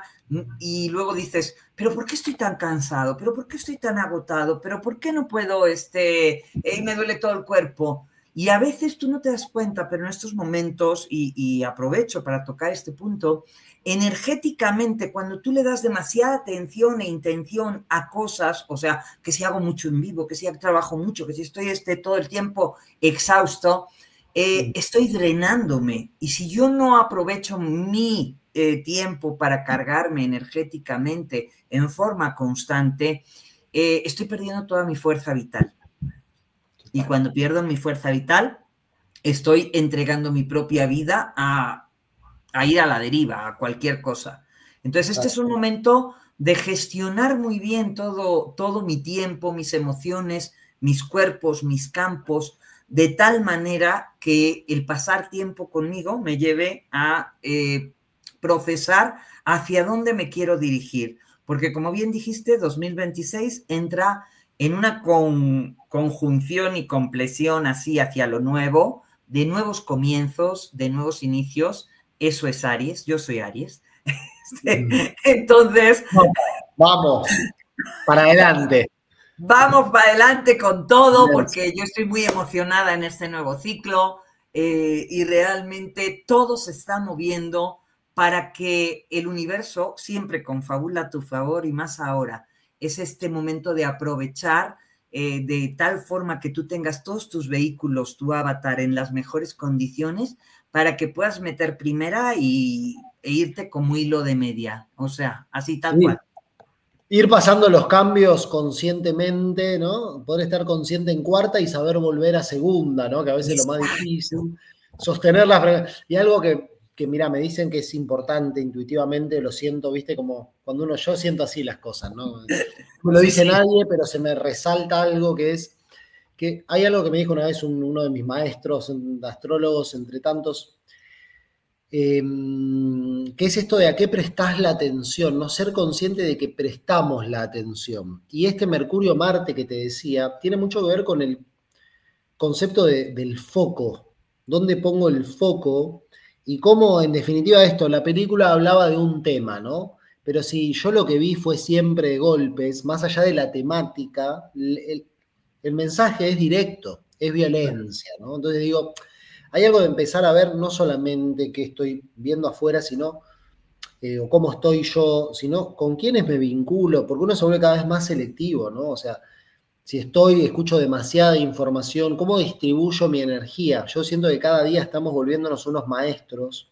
y luego dices, pero ¿por qué estoy tan cansado? ¿Pero por qué estoy tan agotado? ¿Pero por qué no puedo, me duele todo el cuerpo? Y a veces tú no te das cuenta, pero en estos momentos, y aprovecho para tocar este punto, energéticamente, cuando tú le das demasiada atención e intención a cosas, o sea, que si hago mucho en vivo, que si trabajo mucho, que si estoy todo el tiempo exhausto, estoy drenándome. Y si yo no aprovecho mi tiempo para cargarme energéticamente en forma constante, estoy perdiendo toda mi fuerza vital. Y cuando pierdo mi fuerza vital, estoy entregando mi propia vida a ir a la deriva, a cualquier cosa. Entonces, este es un momento de gestionar muy bien todo mi tiempo, mis emociones, mis cuerpos, mis campos, de tal manera que el pasar tiempo conmigo me lleve a procesar hacia dónde me quiero dirigir. Porque, como bien dijiste, 2026 entra en una conjunción y compleción así hacia lo nuevo, de nuevos comienzos, de nuevos inicios. Eso es Aries, yo soy Aries. Entonces... Vamos, para adelante. Vamos para adelante con todo, porque yo estoy muy emocionada en este nuevo ciclo y realmente todo se está moviendo para que el universo siempre confabula a tu favor y más ahora. Es este momento de aprovechar de tal forma que tú tengas todos tus vehículos, tu avatar en las mejores condiciones para que puedas meter primera e irte como hilo de media. O sea, así tal cual. Ir pasando los cambios conscientemente, ¿no? Poder estar consciente en cuarta y saber volver a segunda, ¿no? Que a veces es lo más difícil. Sostener la frecuencia. Y algo que, mira, me dicen que es importante intuitivamente, lo siento, ¿viste? Como cuando yo siento así las cosas, ¿no? No lo dice nadie, pero se me resalta algo que es que hay algo que me dijo una vez uno de mis maestros, astrólogos, entre tantos, que ¿Qué es esto de a qué prestás la atención? No ser consciente de que prestamos la atención. Y este Mercurio-Marte que te decía, tiene mucho que ver con el concepto del foco. ¿Dónde pongo el foco? Y cómo, en definitiva, esto, la película hablaba de un tema, ¿no? Pero si yo lo que vi fue siempre golpes, más allá de la temática, el mensaje es directo, es violencia, ¿no? Entonces digo, hay algo de empezar a ver no solamente qué estoy viendo afuera, sino o cómo estoy yo, sino con quiénes me vinculo, porque uno se vuelve cada vez más selectivo, ¿no? O sea, si escucho demasiada información, ¿cómo distribuyo mi energía? Yo siento que cada día estamos volviéndonos unos maestros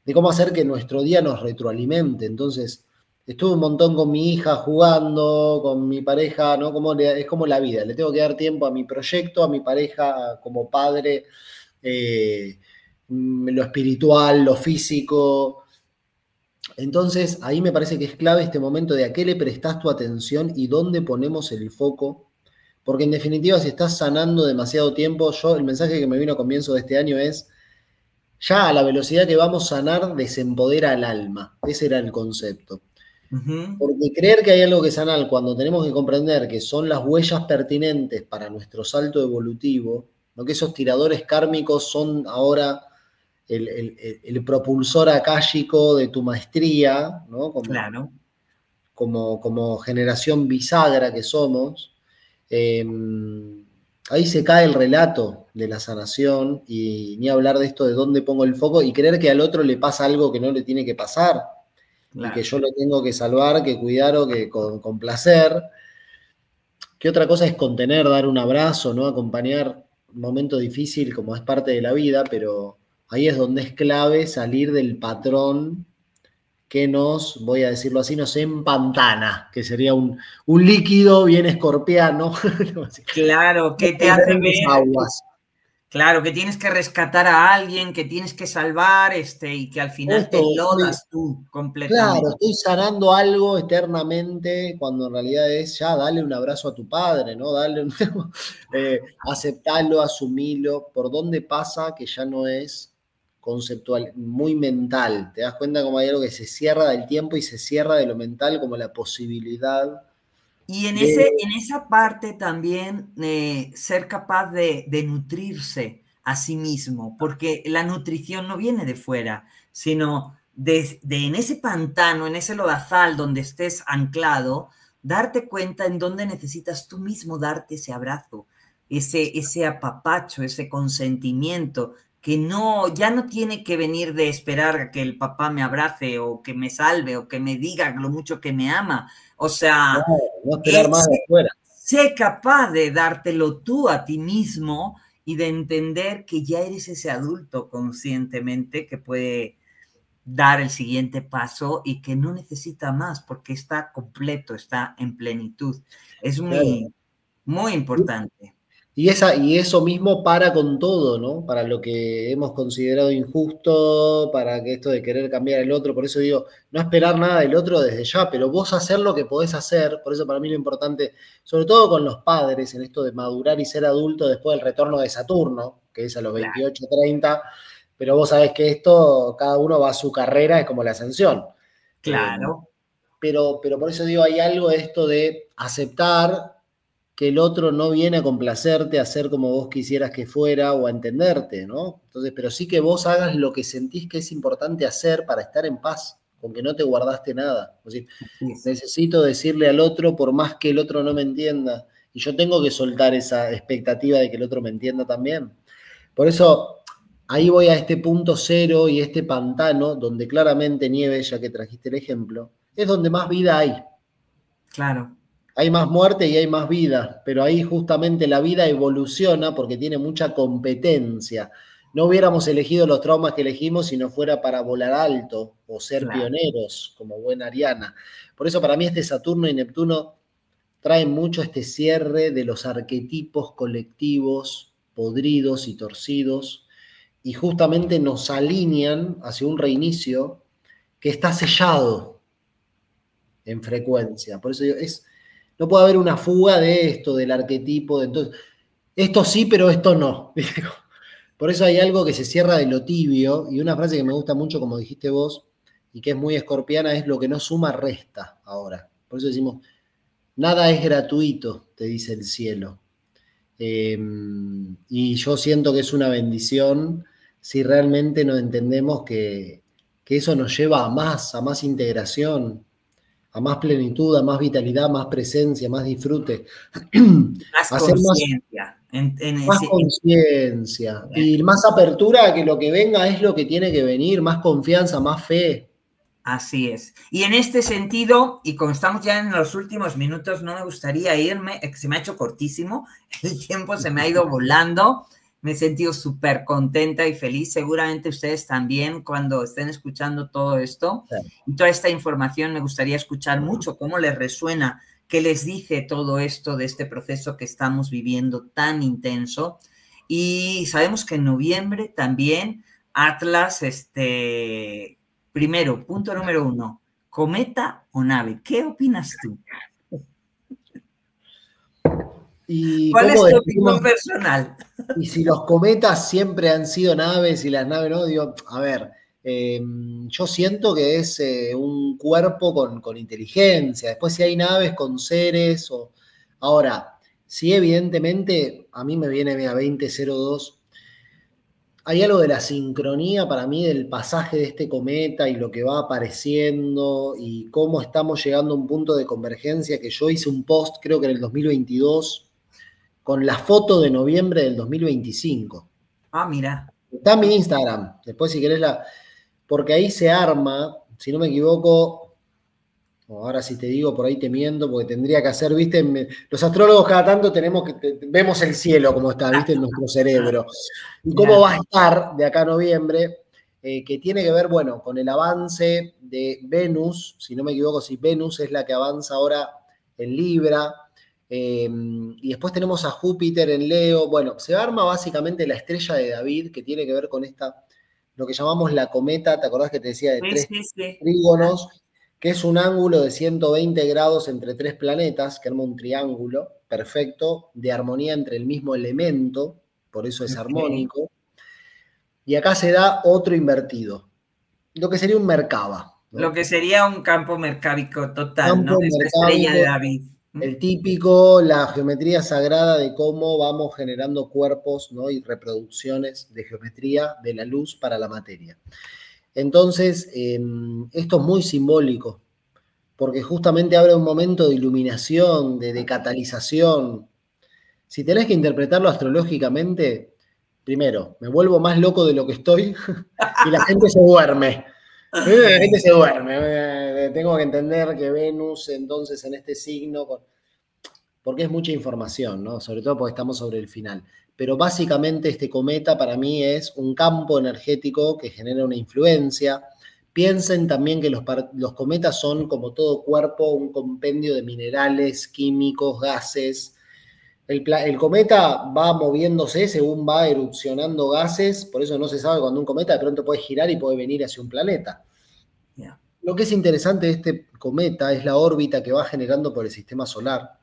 de cómo hacer que nuestro día nos retroalimente. Entonces, estuve un montón con mi hija jugando, con mi pareja, ¿no? Es como la vida, le tengo que dar tiempo a mi proyecto, a mi pareja como padre, lo espiritual, lo físico. Entonces, ahí me parece que es clave este momento de a qué le prestás tu atención y dónde ponemos el foco, porque en definitiva, si estás sanando demasiado tiempo, el mensaje que me vino a comienzo de este año es, ya a la velocidad que vamos a sanar, desempodera al alma. Ese era el concepto. Porque creer que hay algo que sanar cuando tenemos que comprender que son las huellas pertinentes para nuestro salto evolutivo, ¿no? Que esos tiradores kármicos son ahora el propulsor akáshico de tu maestría, ¿no? Claro. Como generación bisagra que somos, ahí se cae el relato de la sanación y ni hablar de esto de dónde pongo el foco y creer que al otro le pasa algo que no le tiene que pasar, claro, y que yo lo tengo que salvar, que cuidar o que complacer. ¿Qué otra cosa es contener, dar un abrazo, ¿no? Acompañar un momento difícil como es parte de la vida, pero ahí es donde es clave salir del patrón que nos, voy a decirlo así, nos empantana, que sería un líquido bien escorpiano. Claro, que te hace ver aguas. Claro, que tienes que rescatar a alguien, que tienes que salvar, y que al final te lodas tú completamente. Claro, estoy sanando algo eternamente, cuando en realidad es ya dale un abrazo a tu padre, ¿no? Aceptarlo, asumirlo. ¿Por dónde pasa que ya no es conceptual, muy mental? ¿Te das cuenta como hay algo que se cierra del tiempo y se cierra de lo mental como la posibilidad? Y en esa parte también ser capaz de nutrirse a sí mismo, porque la nutrición no viene de fuera, sino de en ese pantano, en ese lodazal donde estés anclado, darte cuenta en dónde necesitas tú mismo darte ese abrazo, ese apapacho, ese consentimiento, que ya no tiene que venir de esperar a que el papá me abrace o que me salve o que me diga lo mucho que me ama. O sea, no esperar más de afuera. Sé capaz de dártelo tú a ti mismo y de entender que ya eres ese adulto conscientemente que puede dar el siguiente paso y que no necesita más porque está completo, está en plenitud. Es muy, muy importante. Y eso mismo para con todo, ¿no? Para lo que hemos considerado injusto, para que esto de querer cambiar el otro, por eso digo, no esperar nada del otro desde ya, pero vos hacer lo que podés hacer, por eso para mí lo importante, sobre todo con los padres, en esto de madurar y ser adulto después del retorno de Saturno, que es a los 28, 30, pero vos sabés que esto, cada uno va a su carrera, es como la ascensión. Claro. Pero por eso digo, hay algo de esto de aceptar que el otro no viene a complacerte, a ser como vos quisieras que fuera o a entenderte, ¿no? Entonces, pero sí que vos hagas lo que sentís que es importante hacer para estar en paz, con que no te guardaste nada. Es decir, necesito decirle al otro por más que el otro no me entienda, y yo tengo que soltar esa expectativa de que el otro me entienda también. Por eso, ahí voy a este punto cero y este pantano, donde claramente Nieves, ya que trajiste el ejemplo, es donde más vida hay. Claro. Hay más muerte y hay más vida, pero ahí justamente la vida evoluciona porque tiene mucha competencia. No hubiéramos elegido los traumas que elegimos si no fuera para volar alto o ser pioneros, como buena Ariana. Por eso para mí este Saturno y Neptuno traen mucho este cierre de los arquetipos colectivos podridos y torcidos y justamente nos alinean hacia un reinicio que está sellado en frecuencia. Por eso digo, no puede haber una fuga de esto, del arquetipo, entonces, esto sí, pero esto no. Por eso hay algo que se cierra de lo tibio, y una frase que me gusta mucho, como dijiste vos, y que es muy escorpiana, es lo que no suma, resta ahora. Por eso decimos, nada es gratuito, te dice el cielo. Y yo siento que es una bendición si realmente nos entendemos que eso nos lleva a más integración, a más plenitud, a más vitalidad, más presencia, más disfrute. Más Hacer conciencia. más conciencia y más apertura a que lo que venga es lo que tiene que venir, más confianza, más fe. Así es. Y en este sentido, y como estamos ya en los últimos minutos, no me gustaría irme, se me ha hecho cortísimo, el tiempo se me ha ido volando, me he sentido súper contenta y feliz, seguramente ustedes también cuando estén escuchando todo esto y toda esta información, me gustaría escuchar mucho cómo les resuena, qué les dice todo esto de este proceso que estamos viviendo tan intenso. Y sabemos que en noviembre también Atlas, primero, punto número 1, ¿cometa o nave? ¿Qué opinas tú? ¿Cuál es tu opinión personal? Y si los cometas siempre han sido naves y las naves no, digo, a ver, yo siento que es un cuerpo con inteligencia. Después si hay naves con seres, ahora, sí, evidentemente, a mí me viene a 2002. Hay algo de la sincronía para mí del pasaje de este cometa y lo que va apareciendo y cómo estamos llegando a un punto de convergencia que yo hice un post, creo que en el 2022, con la foto de noviembre del 2025. Ah, mira. Está en mi Instagram, después si querés porque ahí se arma, si no me equivoco, ahora si te digo por ahí te miento, porque tendría que hacer, viste, los astrólogos cada tanto vemos el cielo como está, viste, en nuestro cerebro. Y cómo va a estar de acá a noviembre, que tiene que ver, bueno, con el avance de Venus, si no me equivoco, si Venus es la que avanza ahora en Libra, y después tenemos a Júpiter en Leo. Bueno, se arma básicamente la estrella de David, que tiene que ver con lo que llamamos la cometa, ¿te acordás que te decía de tres trígonos? Que es un ángulo de 120 grados entre tres planetas, que arma un triángulo perfecto de armonía entre el mismo elemento, por eso es armónico. Y acá se da otro invertido, lo que sería un Merkaba, ¿no? Lo que sería un campo mercábico total, ¿no? Es la estrella de David. El típico, la geometría sagrada de cómo vamos generando cuerpos, ¿no? Y reproducciones de geometría de la luz para la materia. Entonces, esto es muy simbólico, porque justamente abre un momento de iluminación, de catalización. Si tenés que interpretarlo astrológicamente, primero, me vuelvo más loco de lo que estoy y la gente se duerme. La gente se duerme. Tengo que entender que Venus, entonces, en este signo, porque es mucha información, ¿no? Sobre todo porque estamos sobre el final. Pero básicamente este cometa para mí es un campo energético que genera una influencia. Piensen también que los cometas son, como todo cuerpo, un compendio de minerales, químicos, gases. El cometa va moviéndose según va erupcionando gases, por eso no se sabe cuando un cometa de pronto puede girar y puede venir hacia un planeta. Yeah. Lo que es interesante de este cometa es la órbita que va generando por el sistema solar.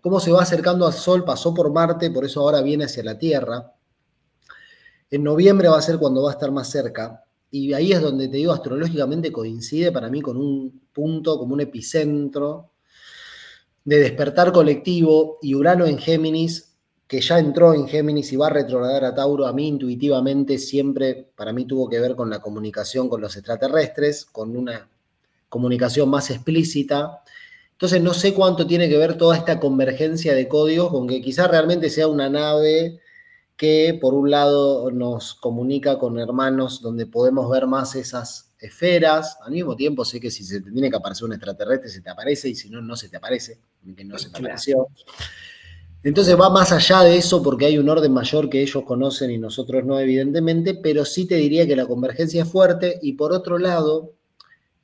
Cómo se va acercando al Sol, pasó por Marte, por eso ahora viene hacia la Tierra. En noviembre va a ser cuando va a estar más cerca. Y ahí es donde te digo, astrológicamente coincide para mí con un punto, como un epicentro de despertar colectivo. Y Urano en Géminis, que ya entró en Géminis y va a retrogradar a Tauro, a mí intuitivamente siempre, para mí tuvo que ver con la comunicación con los extraterrestres, con una comunicación más explícita. Entonces no sé cuánto tiene que ver toda esta convergencia de códigos con que quizás realmente sea una nave que por un lado nos comunica con hermanos donde podemos ver más esas esferas. Al mismo tiempo sé que si se te tiene que aparecer un extraterrestre se te aparece y si no, no se te aparece, que no se te apareció. Entonces va más allá de eso porque hay un orden mayor que ellos conocen y nosotros no, evidentemente, pero sí te diría que la convergencia es fuerte y por otro lado,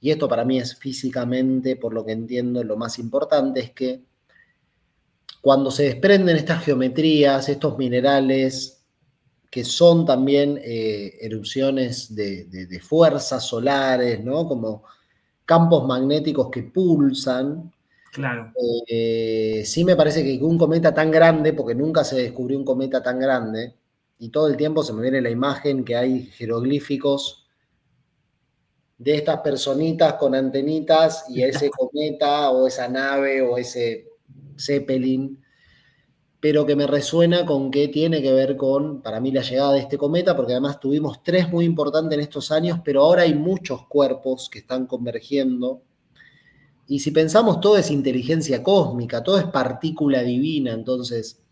y esto para mí es físicamente, por lo que entiendo, lo más importante es que cuando se desprenden estas geometrías, estos minerales, que son también erupciones de fuerzas solares, ¿no? Como campos magnéticos que pulsan. Claro. Sí me parece que un cometa tan grande, porque nunca se descubrió un cometa tan grande, y todo el tiempo se me viene la imagen que hay jeroglíficos de estas personitas con antenitas y ese cometa o esa nave o ese Zeppelin, pero que me resuena con que tiene que ver con, para mí, la llegada de este cometa, porque además tuvimos 3 muy importantes en estos años, pero ahora hay muchos cuerpos que están convergiendo. Y si pensamos, todo es inteligencia cósmica, todo es partícula divina, entonces,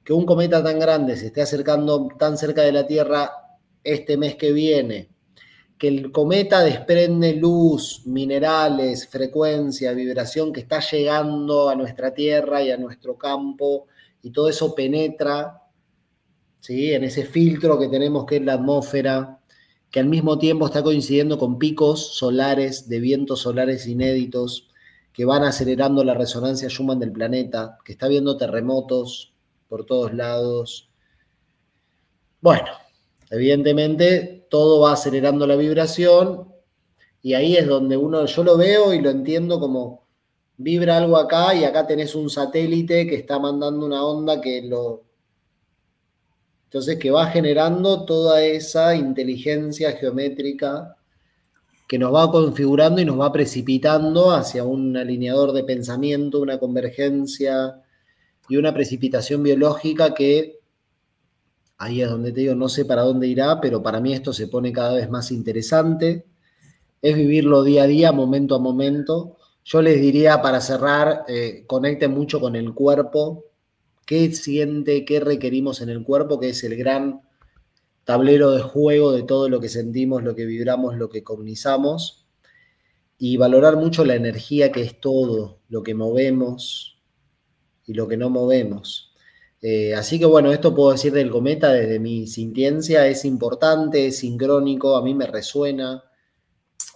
que un cometa tan grande se esté acercando tan cerca de la Tierra este mes que viene, que el cometa desprende luz, minerales, frecuencia, vibración que está llegando a nuestra Tierra y a nuestro campo, y todo eso penetra, ¿sí?, en ese filtro que tenemos que es la atmósfera, que al mismo tiempo está coincidiendo con picos solares, de vientos solares inéditos, que van acelerando la resonancia Schumann del planeta, que está viendo terremotos por todos lados. Bueno, evidentemente todo va acelerando la vibración y ahí es donde yo lo veo y lo entiendo como vibra algo acá y acá tenés un satélite que está mandando una onda entonces que va generando toda esa inteligencia geométrica que nos va configurando y nos va precipitando hacia un alineador de pensamiento, una convergencia y una precipitación biológica que ahí es donde te digo, no sé para dónde irá, pero para mí esto se pone cada vez más interesante. Es vivirlo día a día, momento a momento. Yo les diría, para cerrar, conecten mucho con el cuerpo. ¿Qué siente, qué requerimos en el cuerpo? Que es el gran tablero de juego de todo lo que sentimos, lo que vibramos, lo que cognizamos. Y valorar mucho la energía que es todo, lo que movemos y lo que no movemos. Así que bueno, esto puedo decir del cometa desde mi sintiencia, es importante, es sincrónico, a mí me resuena.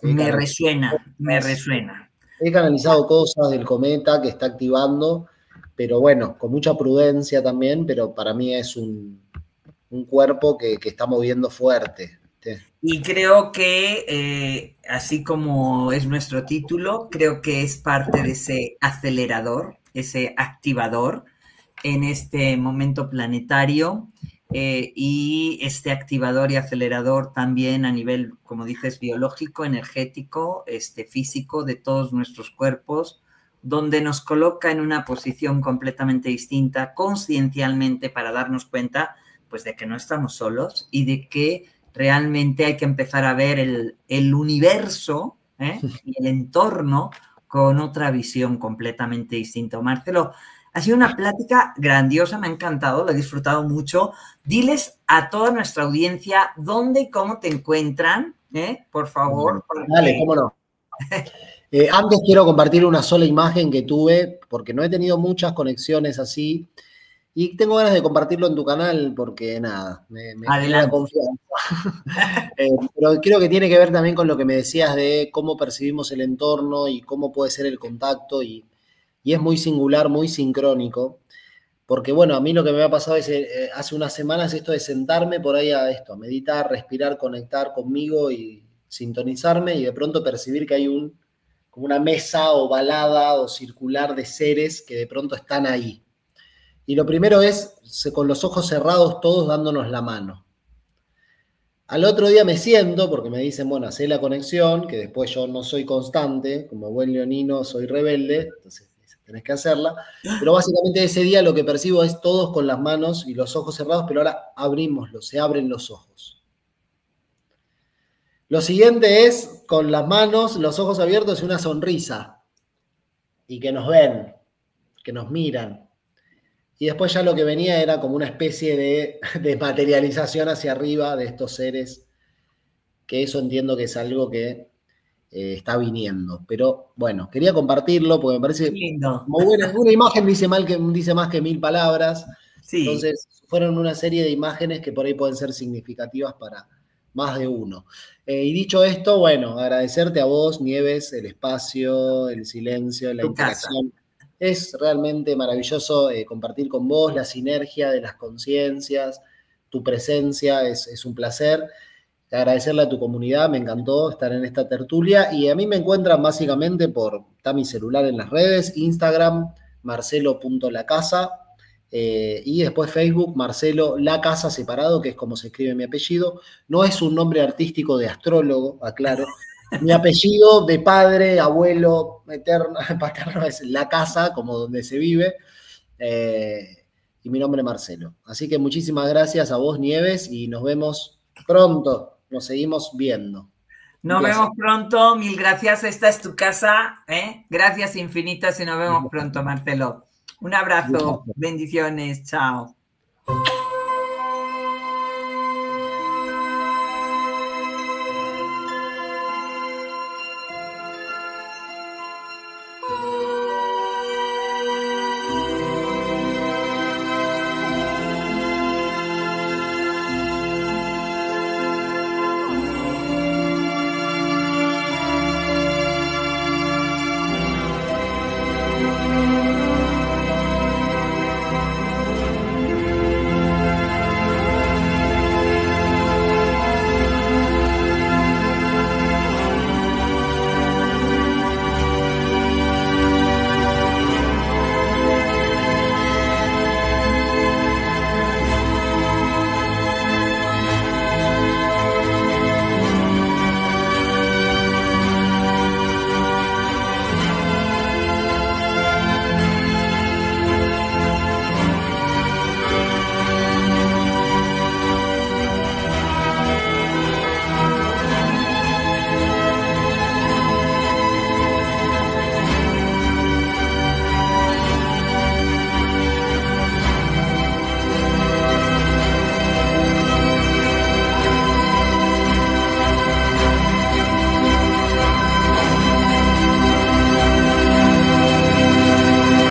Me resuena. He canalizado cosas del cometa que está activando, pero bueno, con mucha prudencia también, pero para mí es un cuerpo que está moviendo fuerte. ¿Sí? Y creo que, así como es nuestro título, creo que es parte de ese acelerador, ese activador en este momento planetario, y este activador y acelerador también a nivel, como dices, biológico, energético, físico de todos nuestros cuerpos, donde nos coloca en una posición completamente distinta, consciencialmente, para darnos cuenta, pues, de que no estamos solos y de que realmente hay que empezar a ver el universo, y el entorno con otra visión completamente distinta. Marcelo, ha sido una plática grandiosa, me ha encantado, lo he disfrutado mucho. Diles a toda nuestra audiencia dónde y cómo te encuentran, por favor. Dale, cómo no. Antes quiero compartir una sola imagen que tuve, porque no he tenido muchas conexiones así, y tengo ganas de compartirlo en tu canal, porque nada, me genera confianza. Pero creo que tiene que ver también con lo que me decías de cómo percibimos el entorno y cómo puede ser el contacto, y es muy singular, muy sincrónico, porque bueno, a mí lo que me ha pasado es, hace unas semanas, esto de sentarme por ahí a meditar, respirar, conectar conmigo y sintonizarme, y de pronto percibir que hay como una mesa ovalada o circular de seres que de pronto están ahí. Y lo primero es, con los ojos cerrados, todos dándonos la mano. Al otro día me siento, porque me dicen, bueno, hacé la conexión, que después yo no soy constante, como buen leonino soy rebelde, entonces tenés que hacerla, pero básicamente ese día lo que percibo es todos con las manos y los ojos cerrados, pero ahora abrimoslos, se abren los ojos. Lo siguiente es, con las manos, los ojos abiertos y una sonrisa, y que nos ven, que nos miran. Y después ya lo que venía era como una especie de materialización hacia arriba de estos seres, que eso entiendo que es algo que está viniendo. Pero bueno, quería compartirlo porque me parece lindo. Como una imagen dice más que 1000 palabras. Sí. Entonces fueron una serie de imágenes que por ahí pueden ser significativas para más de uno. Y dicho esto, bueno, agradecerte a vos, Nieves, el espacio, el silencio, la interacción. Es realmente maravilloso compartir con vos, la sinergia de las conciencias, tu presencia, es un placer. Agradecerle a tu comunidad, me encantó estar en esta tertulia, y a mí me encuentran básicamente está mi celular en las redes, Instagram, marcelo.lacasa, y después Facebook, Marcelo La Casa separado, que es como se escribe mi apellido. No es un nombre artístico de astrólogo, aclaro, Mi apellido de padre, abuelo, paterno es la casa, como donde se vive. Y mi nombre es Marcelo. Así que muchísimas gracias a vos, Nieves, y nos vemos pronto. Nos seguimos viendo. Nos vemos pronto. Mil gracias. Esta es tu casa. Gracias infinitas y nos vemos pronto, Marcelo. Un abrazo. Bendiciones. Chao.